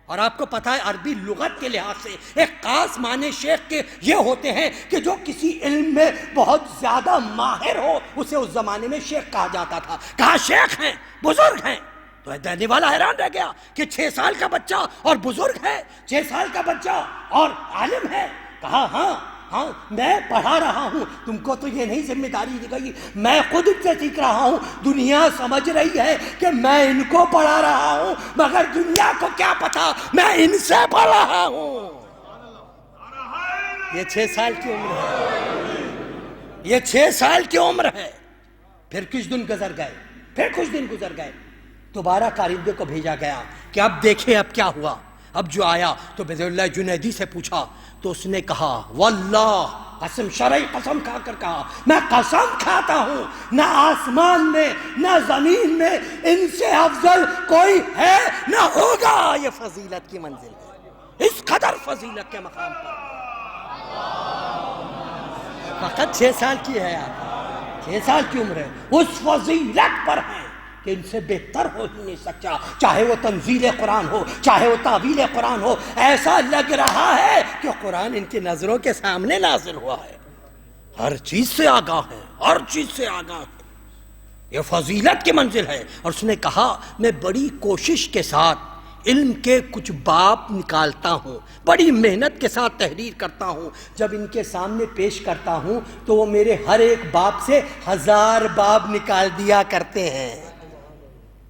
اور آپ کو پتہ ہے عربی لغت کے لحاظ سے ایک خاص معنی شیخ کے یہ ہوتے ہیں کہ جو کسی علم میں بہت زیادہ ماہر ہو اسے اس زمانے میں شیخ کہا جاتا تھا. کہا شیخ ہیں، بزرگ ہیں. تو دینے والا حیران رہ گیا کہ 6 سال کا بچہ اور بزرگ ہے، 6 سال کا بچہ اور عالم ہے. کہا ہاں میں پڑھا رہا ہوں، تم کو تو یہ نہیں ذمہ داری دی گئی، میں خود ان سے سیکھ رہا ہوں. دنیا سمجھ رہی ہے کہ میں ان کو پڑھا رہا ہوں مگر دنیا کو کیا پتا میں ان سے پڑھ رہا ہوں. یہ 6 سال کی عمر ہے، یہ 6 سال کی عمر ہے. پھر کچھ دن گزر گئے دوبارہ کارندے کو بھیجا گیا کہ اب دیکھیں اب کیا ہوا. اب جو آیا تو بیض اللہ جنیدی سے پوچھا تو اس نے کہا واللہ قسم شرعی قسم کھا کر کہا میں قسم کھاتا ہوں نہ آسمان میں نہ زمین میں ان سے افضل کوئی ہے نہ ہوگا. یہ فضیلت کی منزل ہے، اس قدر فضیلت کے مقام پر. فقط 6 سال کی ہے، 6 سال کی عمر ہے، اس فضیلت پر ہے کہ ان سے بہتر ہو ہی نہیں سکتا. چاہے وہ تنزیل قرآن ہو، چاہے وہ تعویل قرآن ہو، ایسا لگ رہا ہے کہ قرآن ان کی نظروں کے سامنے نازل ہوا ہے. ہر چیز سے آگاہ ہے، ہر چیز سے آگاہ ہے. یہ فضیلت کی منزل ہے. اور اس نے کہا میں بڑی کوشش کے ساتھ علم کے کچھ باب نکالتا ہوں، بڑی محنت کے ساتھ تحریر کرتا ہوں. جب ان کے سامنے پیش کرتا ہوں تو وہ میرے ہر ایک باب سے 1000 باب نکال دیا کرتے ہیں.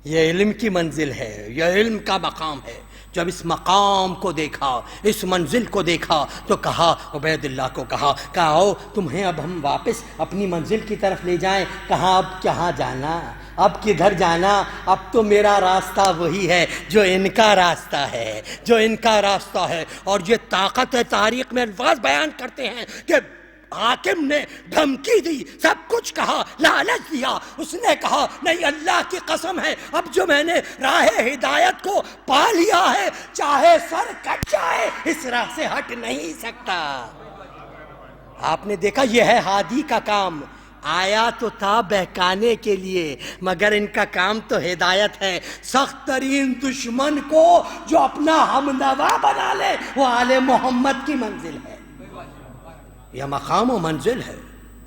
یہ علم کی منزل ہے، یہ علم کا مقام ہے. جب اس مقام کو دیکھا، اس منزل کو دیکھا تو کہا عبید اللہ کو کہا آؤ تمہیں اب ہم واپس اپنی منزل کی طرف لے جائیں. کہاں اب کہاں جانا، اب کدھر جانا، اب تو میرا راستہ وہی ہے جو ان کا راستہ ہے، جو ان کا راستہ ہے. اور یہ طاقت تاریخ میں الفاظ بیان کرتے ہیں کہ حاکم نے دھمکی دی، سب کچھ کہا، لالچ دیا. اس نے کہا نہیں اللہ کی قسم ہے اب جو میں نے راہ ہدایت کو پا لیا ہے چاہے سر کٹ جائے اس راہ سے ہٹ نہیں سکتا. آپ نے دیکھا یہ ہے ہادی کا کام. آیا تو تھا بہکانے کے لیے مگر ان کا کام تو ہدایت ہے. سخت ترین دشمن کو جو اپنا ہمنوا بنا لے وہ آل محمد کی منزل ہے. یہ مقام و منزل ہے،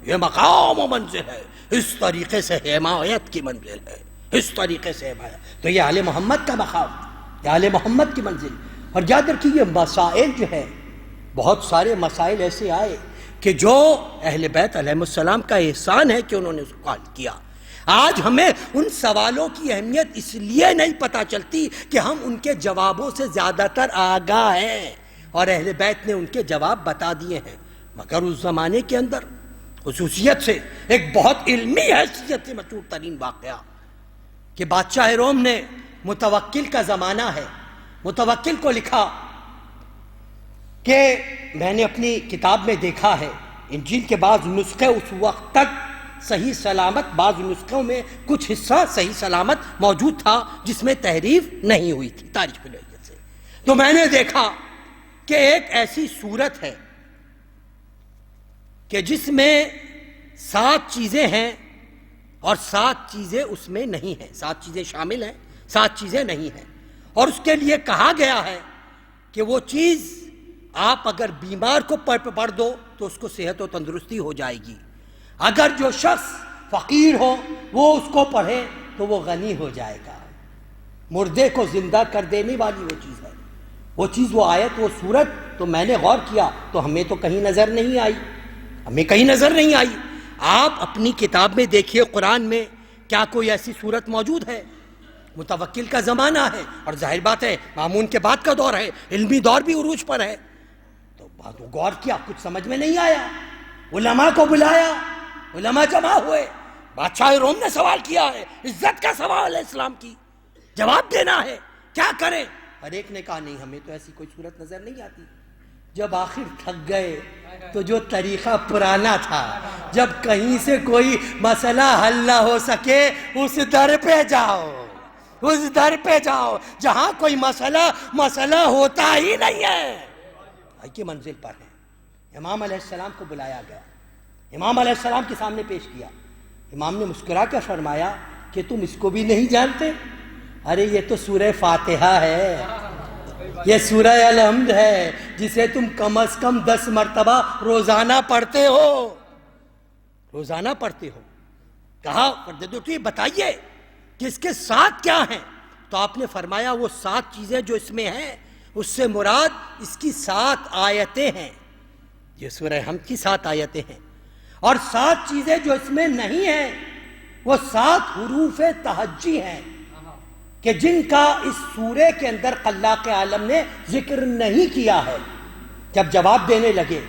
یہ مقام و منزل ہے. اس طریقے سے حمایت کی منزل ہے، اس طریقے سے حمایت. تو یہ آل محمد کا مقام، یہ آل محمد کی منزل. اور یاد رکھیے یہ مسائل جو ہے بہت سارے مسائل ایسے آئے کہ جو اہل بیت علیہ السلام کا احسان ہے کہ انہوں نے سوال کیا. آج ہمیں ان سوالوں کی اہمیت اس لیے نہیں پتہ چلتی کہ ہم ان کے جوابوں سے زیادہ تر آگاہ ہیں اور اہل بیت نے ان کے جواب بتا دیے ہیں. مگر اس زمانے کے اندر خصوصیت سے ایک بہت علمی حیثیت سے مشہور ترین واقعہ کہ بادشاہ روم نے متوکل کا زمانہ ہے، متوکل کو لکھا کہ میں نے اپنی کتاب میں دیکھا ہے انجیل کے بعض نسخے اس وقت تک صحیح سلامت، بعض نسخوں میں کچھ حصہ صحیح سلامت موجود تھا جس میں تحریف نہیں ہوئی تھی تاریخ کی وجہ سے. تو میں نے دیکھا کہ ایک ایسی صورت ہے کہ جس میں 7 چیزیں ہیں اور 7 چیزیں اس میں نہیں ہیں، 7 چیزیں شامل ہیں، 7 چیزیں نہیں ہیں، اور اس کے لیے کہا گیا ہے کہ وہ چیز آپ اگر بیمار کو پڑھ دو تو اس کو صحت و تندرستی ہو جائے گی، اگر جو شخص فقیر ہو وہ اس کو پڑھے تو وہ غنی ہو جائے گا، مردے کو زندہ کر دینے والی وہ چیز ہے، وہ چیز، وہ آیت، وہ سورت، تو میں نے غور کیا تو ہمیں تو کہیں نظر نہیں آئی، ہمیں کہیں نظر نہیں آئی۔ آپ اپنی کتاب میں دیکھیے قرآن میں کیا کوئی ایسی صورت موجود ہے؟ متوکل کا زمانہ ہے اور ظاہر بات ہے مامون کے بعد کا دور ہے، علمی دور بھی عروج پر ہے، تو غور کیا، کچھ سمجھ میں نہیں آیا، علماء کو بلایا، علماء جمع ہوئے، بادشاہ روم نے سوال کیا ہے، عزت کا سوال ہے اسلام کی، جواب دینا ہے، کیا کریں؟ ہر ایک نے کہا نہیں ہمیں تو ایسی کوئی صورت نظر نہیں آتی۔ جب آخر تھک گئے تو جو طریقہ پرانا تھا، جب کہیں سے کوئی مسئلہ حل نہ ہو سکے اس در پہ جاؤ، اس در پہ جاؤ جہاں کوئی مسئلہ ہوتا ہی نہیں ہے، کی منزل پر ہے۔ امام علیہ السلام کو بلایا گیا، امام علیہ السلام کے سامنے پیش کیا، امام نے مسکرا کر فرمایا کہ تم اس کو بھی نہیں جانتے؟ ارے یہ تو سورہ فاتحہ ہے، یہ سورہ الحمد ہے، جسے تم کم از کم 10 مرتبہ روزانہ پڑھتے ہو، روزانہ پڑھتے ہو۔ کہا بتائیے کہ اس کے 7 کیا ہیں؟ تو آپ نے فرمایا وہ 7 چیزیں جو اس میں ہیں اس سے مراد اس کی 7 آیتیں ہیں، یہ سورہ حمد کی 7 آیتیں ہیں، اور 7 چیزیں جو اس میں نہیں ہیں وہ 7 حروف تہجی ہیں کہ جن کا اس سورے کے اندر خلاق عالم نے ذکر نہیں کیا ہے۔ جب جواب دینے لگے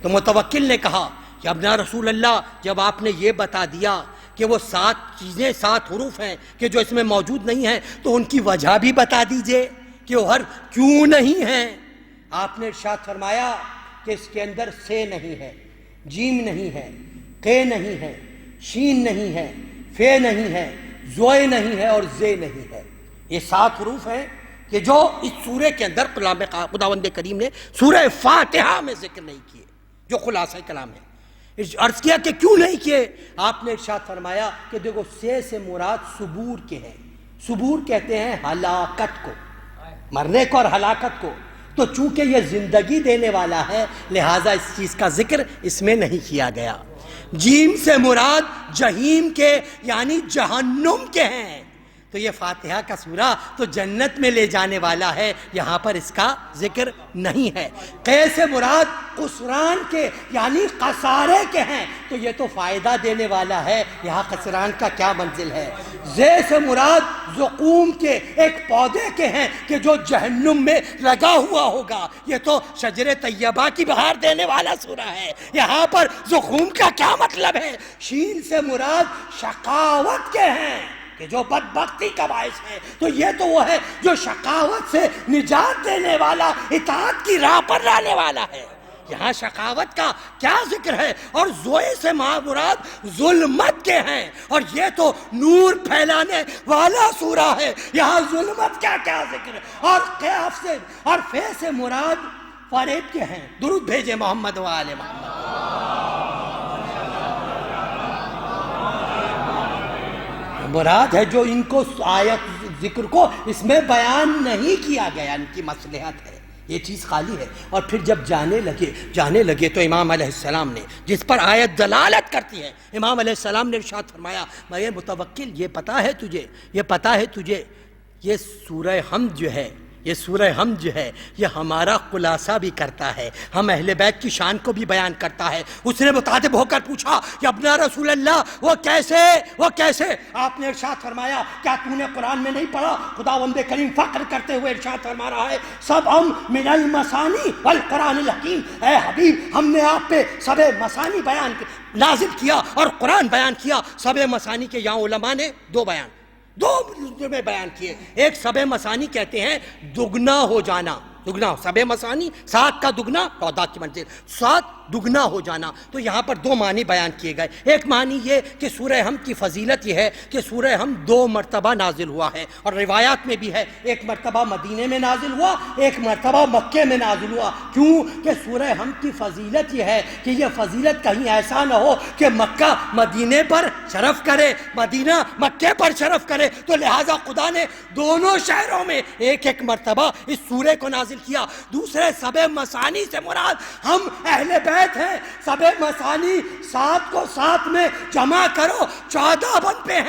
تو متوکل نے کہا کہ ابنا رسول اللہ، جب آپ نے یہ بتا دیا کہ وہ 7 چیزیں 7 حروف ہیں کہ جو اس میں موجود نہیں ہیں تو ان کی وجہ بھی بتا دیجئے کہ وہ کیوں نہیں ہیں۔ آپ نے ارشاد فرمایا کہ اس کے اندر سے نہیں ہے، جیم نہیں ہے، قے نہیں ہے، شین نہیں ہے، فے نہیں ہے، زوئے نہیں ہے اور زے نہیں ہے۔ یہ 7 حروف ہیں کہ جو اس سورے کے اندر خداوند کریم نے سورہ فاتحہ میں ذکر نہیں کیے، جو خلاصہ کلام ہے۔ عرض کیا کہ کیوں نہیں کیے؟ آپ نے ارشاد فرمایا کہ دیکھو سے مراد صبور کے ہیں، صبور کہتے ہیں ہلاکت کو، مرنے کو اور ہلاکت کو، تو چونکہ یہ زندگی دینے والا ہے لہٰذا اس چیز کا ذکر اس میں نہیں کیا گیا۔ جیم سے مراد جہیم کے یعنی جہنم کے ہیں، تو یہ فاتحہ کا سورہ تو جنت میں لے جانے والا ہے، یہاں پر اس کا ذکر نہیں ہے۔ قے سے مراد خسران کے یعنی خسارے کے ہیں، تو یہ تو فائدہ دینے والا ہے، یہاں خسران کا کیا منزل ہے۔ زے سے مراد زقوم کے ایک پودے کے ہیں کہ جو جہنم میں لگا ہوا ہوگا، یہ تو شجر طیبہ کی بہار دینے والا سورہ ہے، یہاں پر زقوم کا کیا مطلب ہے۔ شین سے مراد شقاوت کے ہیں کہ جو بدبختی کا باعث ہے، تو یہ تو وہ ہے جو شقاوت سے نجات دینے والا، اطاعت کی راہ پر لانے والا ہے، یہاں شقاوت کا کیا ذکر ہے۔ اور زوئے سے مراد ظلمت کے ہیں، اور یہ تو نور پھیلانے والا سورہ ہے، یہاں ظلمت کا کیا ذکر ہے۔ اور قیاف سے اور فے سے مراد فریب کے ہیں۔ درود بھیجے محمد و آل محمد۔ مراد ہے جو ان کو آیت ذکر کو اس میں بیان نہیں کیا گیا، ان کی مصلحت ہے، یہ چیز خالی ہے۔ اور پھر جب جانے لگے تو امام علیہ السلام نے، جس پر آیت دلالت کرتی ہے، امام علیہ السلام نے ارشاد فرمایا میں متوکل یہ پتہ ہے تجھے یہ سورہ حمد جو ہے، یہ سورہ حمد جو ہے یہ ہمارا خلاصہ بھی کرتا ہے، ہم اہل بیت کی شان کو بھی بیان کرتا ہے۔ اس نے متعجب ہو کر پوچھا کہ ابنا رسول اللہ وہ کیسے؟ آپ نے ارشاد فرمایا کیا تو نے قرآن میں نہیں پڑھا؟ خداوند کریم فخر کرتے ہوئے ارشاد فرما رہا ہے سبع من المثانی والقرآن الحکیم، اے حبیب ہم نے آپ پہ سبع مثانی نازل کیا اور قرآن بیان کیا۔ سبع مثانی کے یہاں علماء نے دو میں بیان کیے۔ ایک سبع مثانی کہتے ہیں دگنا ہو جانا، دگنا سبع مثانی 7 کا دگنا 14 کی منزل، 7 دگنا ہو جانا۔ تو یہاں پر دو معنی بیان کیے گئے۔ ایک معنی یہ کہ سورہ حمد کی فضیلت یہ ہے کہ سورہ حمد 2 مرتبہ نازل ہوا ہے، اور روایات میں بھی ہے ایک مرتبہ مدینے میں نازل ہوا، ایک مرتبہ مکے میں نازل ہوا۔ کیوں کہ سورہ حمد کی فضیلت یہ ہے کہ یہ فضیلت کہیں ایسا نہ ہو کہ مکہ مدینے پر شرف کرے، مدینہ مکے پر شرف کرے، تو لہٰذا خدا نے دونوں شہروں میں ایک ایک مرتبہ اس سورے کو نازل کیا۔ دوسرے سبع مثانی سے مراد ہم اہل بیت ہیں۔ سبع مثانی 7 کو 7 میں جمع کرو 14 بنتے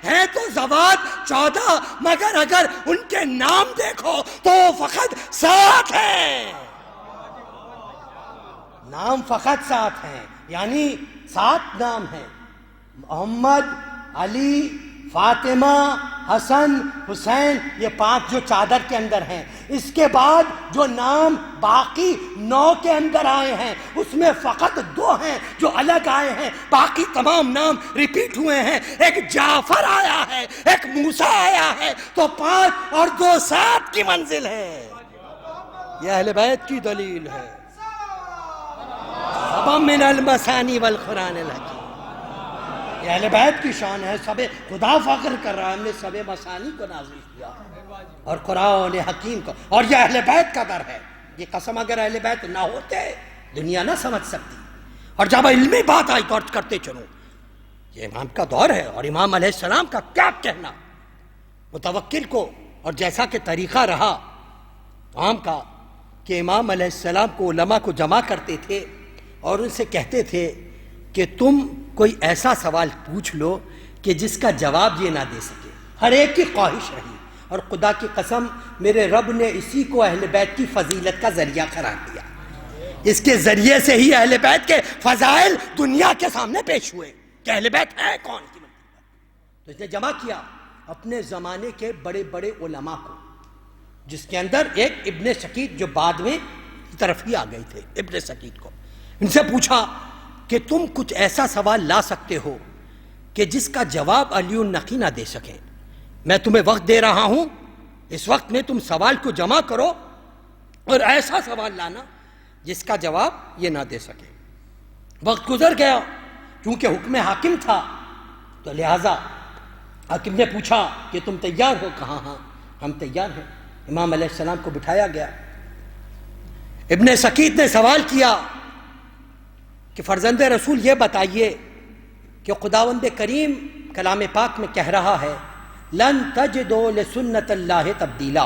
ہیں تو زوات 14، مگر اگر ان کے نام دیکھو تو فقط 7 ہیں، نام فقط 7 ہیں، یعنی 7 نام ہیں: محمد، علی، فاطمہ، حسن، حسین، یہ 5 جو چادر کے اندر ہیں۔ اس کے بعد جو نام باقی 9 کے اندر آئے ہیں اس میں فقط 2 ہیں جو الگ آئے ہیں، باقی تمام نام ریپیٹ ہوئے ہیں۔ ایک جعفر آیا ہے، ایک موسیٰ آیا ہے، تو 5 اور 2 7 کی منزل ہے۔ یہ اہل بیت کی دلیل ہے۔ سبع من المثانی والقرآن الحکیم، یہ اہل بیت کی شان ہے۔ سب خدا فخر کر رہا ہے ہم نے سبع مثانی کو نازل کیا اور قرآن حکیم کو، اور یہ اہل بیت کا در ہے۔ یہ قسم اگر اہل بیت نہ ہوتے دنیا نہ سمجھ سکتی۔ اور جب علمی بات آئی تو عرض کرتے چلو یہ امام کا دور ہے، اور امام علیہ السلام کا کیا کہنا متوکل کو، اور جیسا کہ طریقہ رہا عام کا کہ امام علیہ السلام کو علماء کو جمع کرتے تھے اور ان سے کہتے تھے کہ تم کوئی ایسا سوال پوچھ لو کہ جس کا جواب یہ نہ دے سکے۔ ہر ایک کی خواہش رہی، اور خدا کی قسم میرے رب نے اسی کو اہل بیت کی فضیلت کا ذریعہ قرار دیا۔ اس کے ذریعے سے ہی اہل بیت کے فضائل دنیا کے سامنے پیش ہوئے کہ اہل بیت ہے کون کی منزل۔ تو اس نے جمع کیا اپنے زمانے کے بڑے بڑے علماء کو، جس کے اندر ایک ابن سکیت جو بعد میں طرف ہی آ گئے تھے، ابن سکیت کو ان سے پوچھا کہ تم کچھ ایسا سوال لا سکتے ہو کہ جس کا جواب علی النقی نہ دے سکیں؟ میں تمہیں وقت دے رہا ہوں، اس وقت میں تم سوال کو جمع کرو اور ایسا سوال لانا جس کا جواب یہ نہ دے سکے۔ وقت گزر گیا، چونکہ حکم حاکم تھا تو لہٰذا حاکم نے پوچھا کہ تم تیار ہو؟ کہا ہاں ہم تیار ہیں۔ امام علیہ السلام کو بٹھایا گیا۔ ابن سکیت نے سوال کیا کہ فرزند رسول یہ بتائیے کہ خداوند کریم کلام پاک میں کہہ رہا ہے لن تجدوا لسنت اللہ تبدیلا،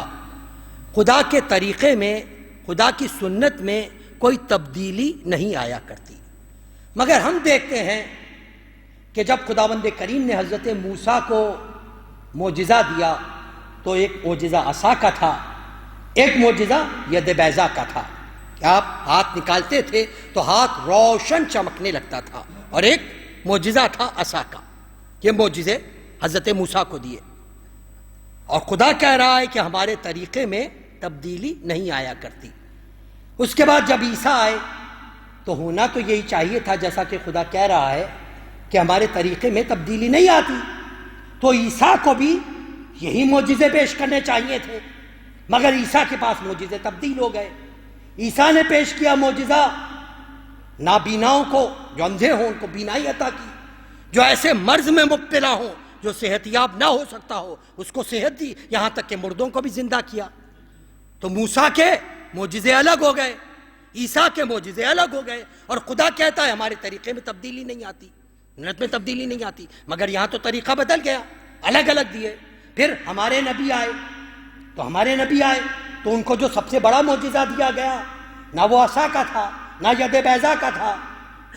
خدا کے طریقے میں، خدا کی سنت میں کوئی تبدیلی نہیں آیا کرتی۔ مگر ہم دیکھتے ہیں کہ جب خداوند کریم نے حضرت موسیٰ کو معجزہ دیا تو ایک معجزہ عصا کا تھا، ایک معجزہ ید بیضا کا تھا کہ آپ ہاتھ نکالتے تھے تو ہاتھ روشن چمکنے لگتا تھا، اور ایک معجزہ تھا عصا کا۔ یہ معجزے حضرت موسیٰ کو دیے، اور خدا کہہ رہا ہے کہ ہمارے طریقے میں تبدیلی نہیں آیا کرتی۔ اس کے بعد جب عیسیٰ آئے تو ہونا تو یہی چاہیے تھا، جیسا کہ خدا کہہ رہا ہے کہ ہمارے طریقے میں تبدیلی نہیں آتی، تو عیسیٰ کو بھی یہی معجزے پیش کرنے چاہیے تھے، مگر عیسیٰ کے پاس معجزے تبدیل ہو گئے۔ عیسیٰ نے پیش کیا معجزہ نابیناؤں کو، جو اندھے ہوں ان کو بینائی عطا کی، جو ایسے مرض میں مبتلا ہوں جو صحت یاب نہ ہو سکتا ہو اس کو صحت دی، یہاں تک کہ مردوں کو بھی زندہ کیا۔ تو موسیٰ کے معجزے الگ ہو گئے، عیسیٰ کے معجزے الگ ہو گئے، اور خدا کہتا ہے ہمارے طریقے میں تبدیلی نہیں آتی، سنت میں تبدیلی نہیں آتی، مگر یہاں تو طریقہ بدل گیا، الگ الگ دیے۔ پھر ہمارے نبی آئے تو ان کو جو سب سے بڑا معجزہ دیا گیا نہ وہ عصا کا تھا، نہ ید بیضا کا تھا،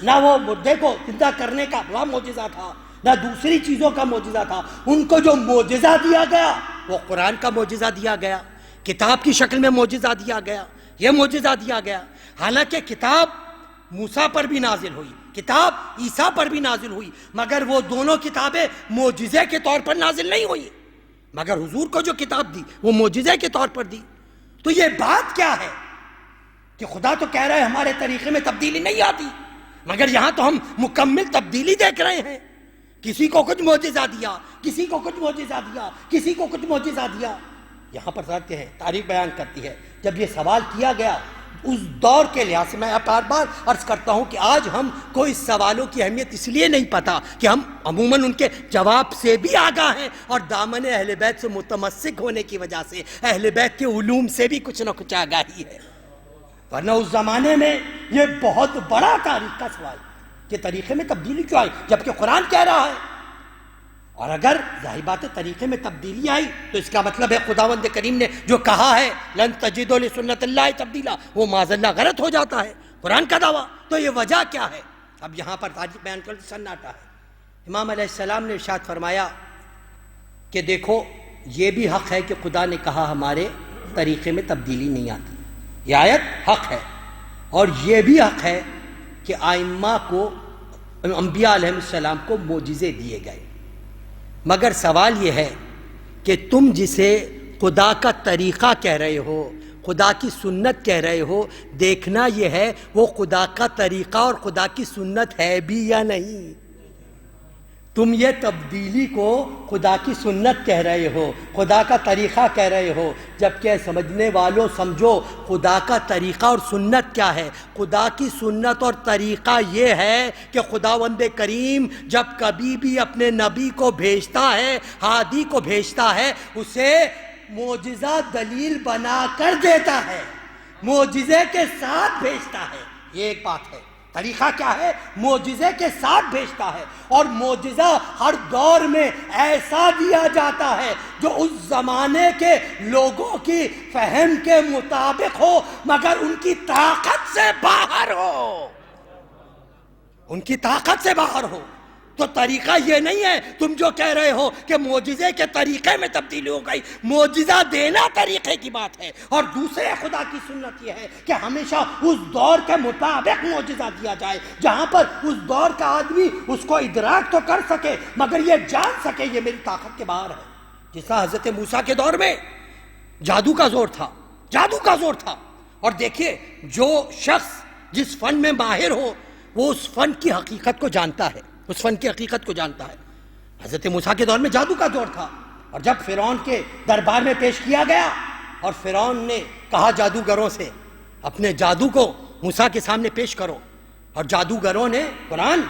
نہ وہ مردے کو زندہ کرنے کا بڑا معجزہ تھا، نہ دوسری چیزوں کا معجزہ تھا۔ ان کو جو معجزہ دیا گیا وہ قرآن کا معجزہ دیا گیا، کتاب کی شکل میں معجزہ دیا گیا، یہ معجزہ دیا گیا۔ حالانکہ کتاب موسیٰ پر بھی نازل ہوئی، کتاب عیسیٰ پر بھی نازل ہوئی، مگر وہ دونوں کتابیں معجزے کے طور پر نازل نہیں ہوئی، مگر حضور کو جو کتاب دی وہ معجزے کے طور پر دی۔ تو یہ بات کیا ہے کہ خدا تو کہہ رہا ہے ہمارے طریقے میں تبدیلی نہیں آتی، مگر یہاں تو ہم مکمل تبدیلی دیکھ رہے ہیں۔ کسی کو کچھ معجزہ دیا، کسی کو کچھ معجزہ دیا، کسی کو کچھ معجزہ دیا۔ یہاں پر سکتے ہیں تاریخ بیان کرتی ہے جب یہ سوال کیا گیا اس دور کے لحاظ سے میں بار بار عرض کرتا ہوں کہ آج ہم کو اس سوالوں کی اہمیت اس لیے نہیں پتہ کہ ہم عموماً ان کے جواب سے بھی آگاہ ہیں، اور دامن اہل بیت سے متمسک ہونے کی وجہ سے اہل بیت کے علوم سے بھی کچھ نہ کچھ آگاہی ہے، ورنہ اس زمانے میں یہ بہت بڑا تاریخ کا سوال کہ طریقے میں تبدیلی کیوں آئی جبکہ قرآن کہہ رہا ہے. اور اگر ظاہر بات تریقے میں تبدیلی آئی تو اس کا مطلب ہے خداوند کریم نے جو کہا ہے لن تجدوا لسنت اللہ تبدیلا، وہ معاذ اللہ غلط ہو جاتا ہے قرآن کا دعویٰ. تو یہ وجہ کیا ہے؟ اب یہاں پر تاریخ بیان کرتے سناٹا ہے. امام علیہ السلام نے ارشاد فرمایا کہ دیکھو یہ بھی حق ہے کہ خدا نے کہا ہمارے طریقے میں تبدیلی نہیں آتی، یہ آیت حق ہے، اور یہ بھی حق ہے کہ ائمہ کو، انبیاء علیہ السلام کو معجزے دیے گئے. مگر سوال یہ ہے کہ تم جسے خدا کا طریقہ کہہ رہے ہو، خدا کی سنت کہہ رہے ہو، دیکھنا یہ ہے وہ خدا کا طریقہ اور خدا کی سنت ہے بھی یا نہیں. تم یہ تبدیلی کو خدا کی سنت کہہ رہے ہو، خدا کا طریقہ کہہ رہے ہو، جبکہ سمجھنے والوں سمجھو خدا کا طریقہ اور سنت کیا ہے. خدا کی سنت اور طریقہ یہ ہے کہ خداوند کریم جب کبھی بھی اپنے نبی کو بھیجتا ہے، ہادی کو بھیجتا ہے، اسے معجزہ دلیل بنا کر دیتا ہے، معجزے کے ساتھ بھیجتا ہے. یہ ایک بات ہے. طریقہ کیا ہے؟ معجزے کے ساتھ بھیجتا ہے، اور معجزہ ہر دور میں ایسا دیا جاتا ہے جو اس زمانے کے لوگوں کی فہم کے مطابق ہو مگر ان کی طاقت سے باہر ہو، ان کی طاقت سے باہر ہو. تو طریقہ یہ نہیں ہے تم جو کہہ رہے ہو کہ معجزے کے طریقے میں تبدیلی ہو گئی. معجزہ دینا طریقے کی بات ہے، اور دوسرے خدا کی سنت یہ ہے کہ ہمیشہ اس دور کے مطابق معجزہ دیا جائے، جہاں پر اس دور کا آدمی اس کو ادراک تو کر سکے مگر یہ جان سکے یہ میری طاقت کے باہر ہے. جس طرح حضرت موسیٰ کے دور میں جادو کا زور تھا، جادو کا زور تھا. اور دیکھیے جو شخص جس فن میں ماہر ہو وہ اس فن کی حقیقت کو جانتا ہے، اس فن کی حقیقت کو جانتا ہے. حضرت موسیٰ کے دور میں جادو کا دور تھا، اور جب فرعون کے دربار میں پیش کیا گیا اور فرعون نے کہا جادوگروں سے اپنے جادو کو موسیٰ کے سامنے پیش کرو، اور جادوگروں نے قرآن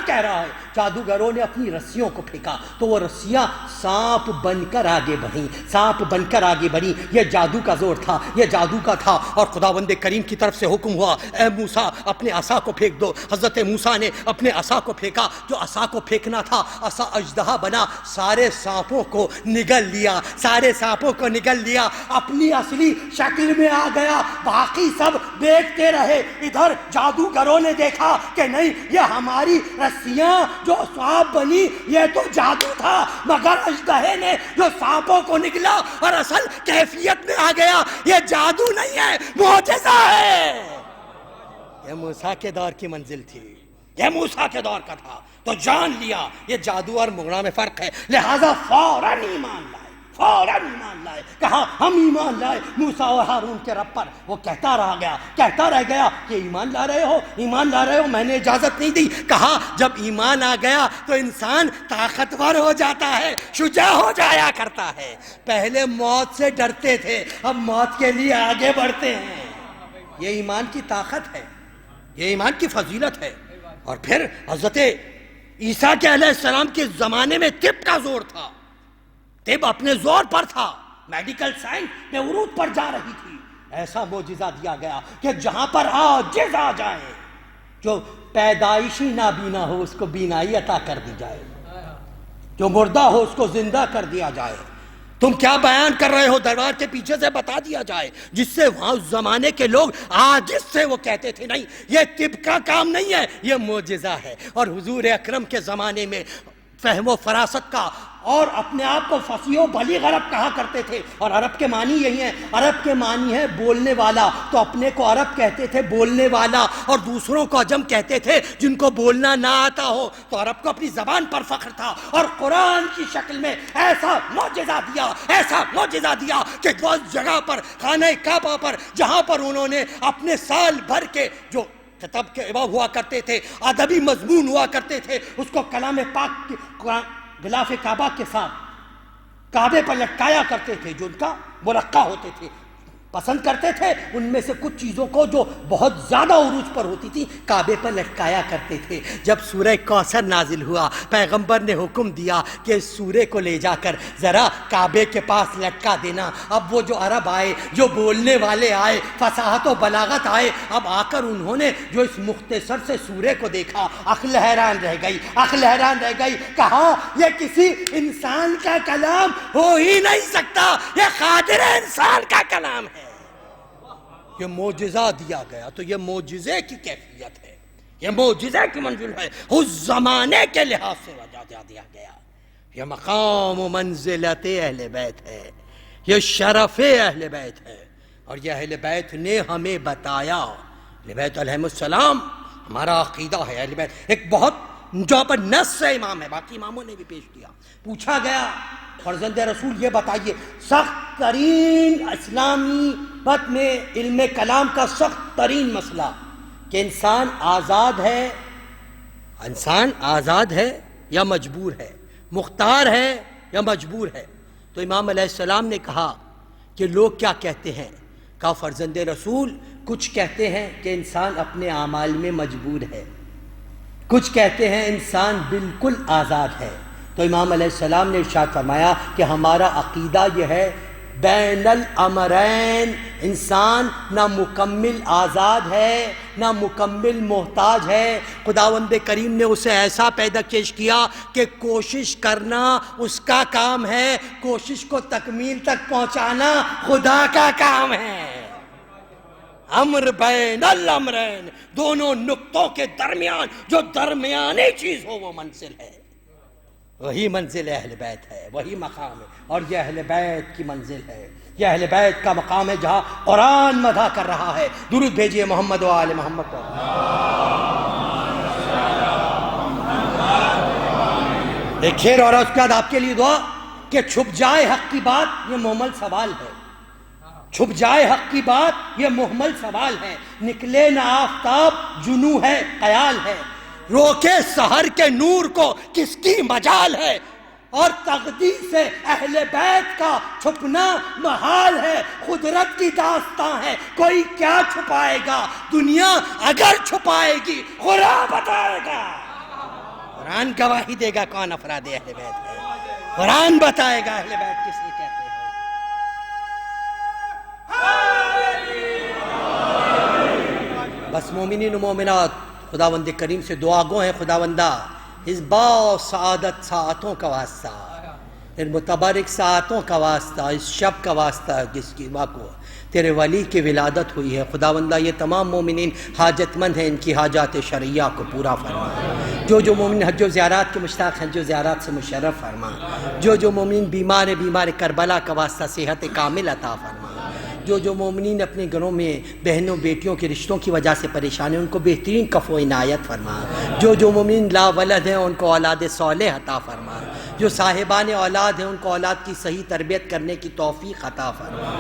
کہہ رہا ہے جادوگروں نے اپنی رسیوں کو پھینکا تو وہ رسیاں سانپ بن کر آگے بڑھیں، سانپ بن کر آگے بڑھیں. یہ جادو کا زور تھا، یہ جادو کا تھا. اور خداوند کریم کی طرف سے حکم ہوا اے موسیٰ اپنے عصا کو پھینک دو. حضرت موسیٰ نے اپنے عصا کو پھینکا، جو عصا کو پھینکنا تھا عصا اژدہا بنا، سارے سانپوں کو نگل لیا، سارے سانپوں کو نگل لیا، اپنی اصلی شکل میں آ گیا. باقی سب دیکھتے رہے. ادھر جادوگروں نے دیکھا کہ نہیں یہ ہماری رسیاں جو سانپ بنی یہ تو جادو تھا، مگر اژدہے نے جو سانپوں کو نگلا اور اصل کیفیت میں آ گیا یہ جادو نہیں ہے، معجزہ ہے. یہ موسیٰ کے دور کی منزل تھی، یہ موسیٰ کے دور کا تھا. تو جان لیا یہ جادو اور مغرا میں فرق ہے، لہذا فوراً ایمان لائے، فوراً ایمان لائے. کہا ہم ایمان لائے موسیٰ اور ہارون کے رب پر. وہ کہتا رہ گیا کہ ایمان لا رہے ہو، میں نے اجازت نہیں دی. کہا جب ایمان آ گیا تو انسان طاقتور ہو جاتا ہے، شجاع ہو جایا کرتا ہے. پہلے موت سے ڈرتے تھے، اب موت کے لیے آگے بڑھتے ہیں. یہ ایمان کی طاقت ہے، یہ ایمان کی فضیلت ہے. اور پھر حضرت عیسیٰ کے علیہ السلام کے زمانے میں طب کا زور تھا، طب اپنے زور پر تھا، میڈیکل سائنس میں عروج پر جا رہی تھی. ایسا معجزہ دیا گیا کہ جہاں پر عاجز آ جائے، جو پیدائشی نابینا ہو اس کو بینائی عطا کر دی جائے، جو مردہ ہو اس کو زندہ کر دیا جائے. تم کیا بیان کر رہے ہو دربار کے پیچھے سے بتا دیا جائے، جس سے وہاں اس زمانے کے لوگ عاجز سے وہ کہتے تھے نہیں یہ طب کا کام نہیں ہے، یہ معجزہ ہے. اور حضور اکرم کے زمانے میں فہم و فراست کا اور اپنے آپ کو فصیح و بلیغ عرب کہا کرتے تھے. اور عرب کے معنی یہی ہیں، عرب کے معنی ہے بولنے والا. تو اپنے کو عرب کہتے تھے بولنے والا، اور دوسروں کو عجم کہتے تھے جن کو بولنا نہ آتا ہو. تو عرب کو اپنی زبان پر فخر تھا، اور قرآن کی شکل میں ایسا معجزہ دیا کہ اس جگہ پر خانہ کعبہ پر جہاں پر انہوں نے اپنے سال بھر کے جو خطب کے عبا ہوا کرتے تھے، ادبی مضمون ہوا کرتے تھے، اس کو کلام پاک غلاف کعبہ کے ساتھ کعبے پر لٹکایا کرتے تھے، جو ان کا مرقع ہوتے تھے پسند کرتے تھے ان میں سے کچھ چیزوں کو جو بہت زیادہ عروج پر ہوتی تھی کعبے پر لٹکایا کرتے تھے۔ جب سورہ کوثر نازل ہوا پیغمبر نے حکم دیا کہ اس سورے کو لے جا کر ذرا کعبے کے پاس لٹکا دینا۔ اب وہ جو عرب آئے، جو بولنے والے آئے، فصاحت و بلاغت آئے، اب آ کر انہوں نے جو اس مختصر سے سورے کو دیکھا عقل حیران رہ گئی، عقل حیران رہ گئی۔ کہا یہ کسی انسان کا کلام ہو ہی نہیں سکتا، یہ قادر انسان کا کلام ہے۔ یہ معجزہ دیا گیا تو یہ معجزے کی کیفیت ہے، یہ معجزے کی منزل ہے، اس زمانے کے لحاظ سے وجہ دیا گیا۔ یہ مقام و منزلت اہل بیت ہے، یہ شرف اہل بیت ہے، اور یہ اہل بیت نے ہمیں بتایا۔ اہل بیت علیہ السلام ہمارا عقیدہ ہے۔ اہل بیت ایک بہت جو پر نص امام ہے، باقی اماموں نے بھی پیش کیا۔ پوچھا گیا فرزند رسول یہ بتائیے سخت ترین اسلامی بات میں علم کلام کا سخت ترین مسئلہ کہ انسان آزاد ہے یا مجبور ہے، مختار ہے یا مجبور ہے؟ تو امام علیہ السلام نے کہا کہ لوگ کیا کہتے ہیں؟ کہا فرزند رسول کچھ کہتے ہیں کہ انسان اپنے اعمال میں مجبور ہے، کچھ کہتے ہیں انسان بالکل آزاد ہے۔ تو امام علیہ السلام نے ارشاد فرمایا کہ ہمارا عقیدہ یہ ہے بین الامرین، انسان نہ مکمل آزاد ہے نہ مکمل محتاج ہے۔ خداوند کریم نے اسے ایسا پیدا کیش کیا کہ کوشش کرنا اس کا کام ہے، کوشش کو تکمیل تک پہنچانا خدا کا کام ہے۔ امر بین الامرین، دونوں نقطوں کے درمیان جو درمیانی چیز ہو وہ منزل ہے، وہی منزل اہل بیت ہے، وہی مقام ہے، اور یہ اہل بیت کی منزل ہے، یہ اہل بیت کا مقام ہے جہاں قرآن مدح کر رہا ہے۔ درود بھیجئے محمد و آل محمد پر۔ ایک شعر اور اس کے بعد آپ کے لیے دعا کہ چھپ جائے حق کی بات یہ محمل سوال ہے، چھپ جائے حق کی بات یہ محمل سوال ہے، نکلے نہ آفتاب جنوں ہے خیال ہے، روکے سحر کے نور کو کس کی مجال ہے، اور تقدیر سے اہل بیت کا چھپنا محال ہے، قدرت کی داستان ہے کوئی کیا چھپائے گا، دنیا اگر چھپائے گی خدا بتائے گا۔ قرآن گواہی دے گا کون افراد اہل بیت ہے، قرآن بتائے گا اہل بیت کس نے کہتے ہیں۔ بس مومنین و مومنات خداوند کریم سے دعا گو ہیں، خداوندہ اس با سعادت ساعتوں کا واسطہ، ان متبارک ساعتوں کا واسطہ، اس شب کا واسطہ جس کی کو تیرے ولی کی ولادت ہوئی ہے، خداوندہ یہ تمام مومنین حاجت مند ہیں، ان کی حاجات شرعیہ کو پورا فرما۔ جو مومن حج و زیارات کے مشتاق ہیں، حج و زیارات سے مشرف فرما۔ جو مومنین بیمار کربلا کا واسطہ صحت کامل عطا فرما۔ جو مومنین اپنے گھروں میں بہنوں بیٹیوں کے رشتوں کی وجہ سے پریشان ہیں ان کو بہترین کف و عنایت فرما۔ جو مومنین لا ولد ہیں ان کو اولاد صالح عطا فرما۔ جو صاحبان اولاد ہیں ان کو اولاد کی صحیح تربیت کرنے کی توفیق عطا فرما۔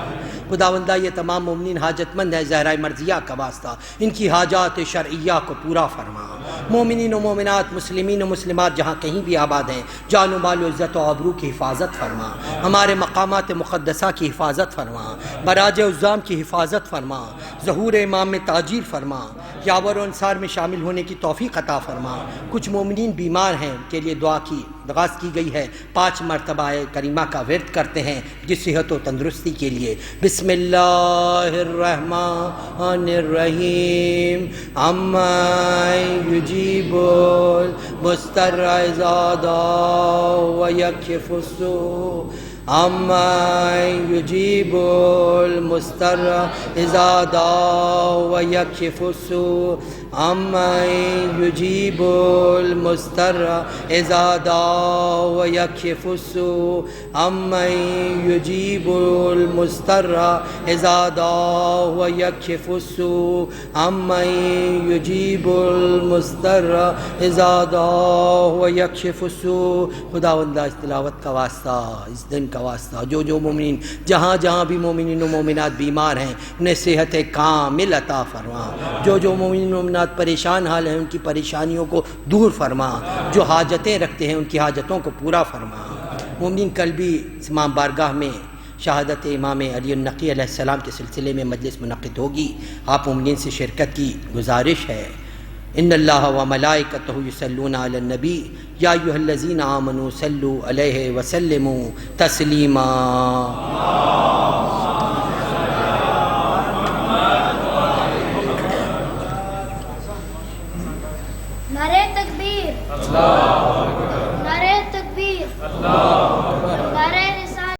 خداوندہ یہ تمام مومنین حاجت مند ہیں، زہرہ مرضیہ کا واسطہ ان کی حاجات شرعیہ کو پورا فرما۔ مومنین و مومنات، مسلمین و مسلمات جہاں کہیں بھی آباد ہیں، جان و مال و عزت و آبرو کی حفاظت فرما، ہمارے مقامات مقدسہ کی حفاظت فرما، مراجع عظام کی حفاظت فرما، ظہور امام میں تاجیل فرما، یاور و انصار میں شامل ہونے کی توفیق عطا فرما۔ کچھ مومنین بیمار ہیں ان کے لیے دعا کی درخواست کی گئی ہے، 5 مرتبہ کریمہ کا ورد کرتے ہیں جس صحت و تندرستی کے لیے۔ بسم اللہ الرحمن الرحیم، عما یجیب المضطر اذا دعا ویکشف السوء، عما یجیب المضطر اذا دعا ویکشف السوء، عما یجیب المضطر اذا دعا ویکشف السوء، عما یجیب المضطر اذا دعا ویکشف السوء، عما یجیب المضطر اذا دعا ویکشف السوء۔ خداوندہ اس تلاوت کا واسطہ، اس دن کا واسطہ، جو مومنین جہاں بھی مومنین و مومنات بیمار ہیں انہیں صحت کامل عطا فرما۔ جو مومنین و مومنات پریشان حال ہیں ان کی پریشانیوں کو دور فرما، جو حاجتیں رکھتے ہیں ان کی حاجتوں کو پورا فرما۔ مومنین کل بھی امام بارگاہ میں شہادت امام علی النقی علیہ السلام کے سلسلے میں مجلس منعقد ہوگی. آپ مومنین سے شرکت کی گزارش ہے. ان اللہ و ملائکتہ یصلون علی النبی یا ایھا الذین آمنوا صلوا علیہ وسلموا تسلیما.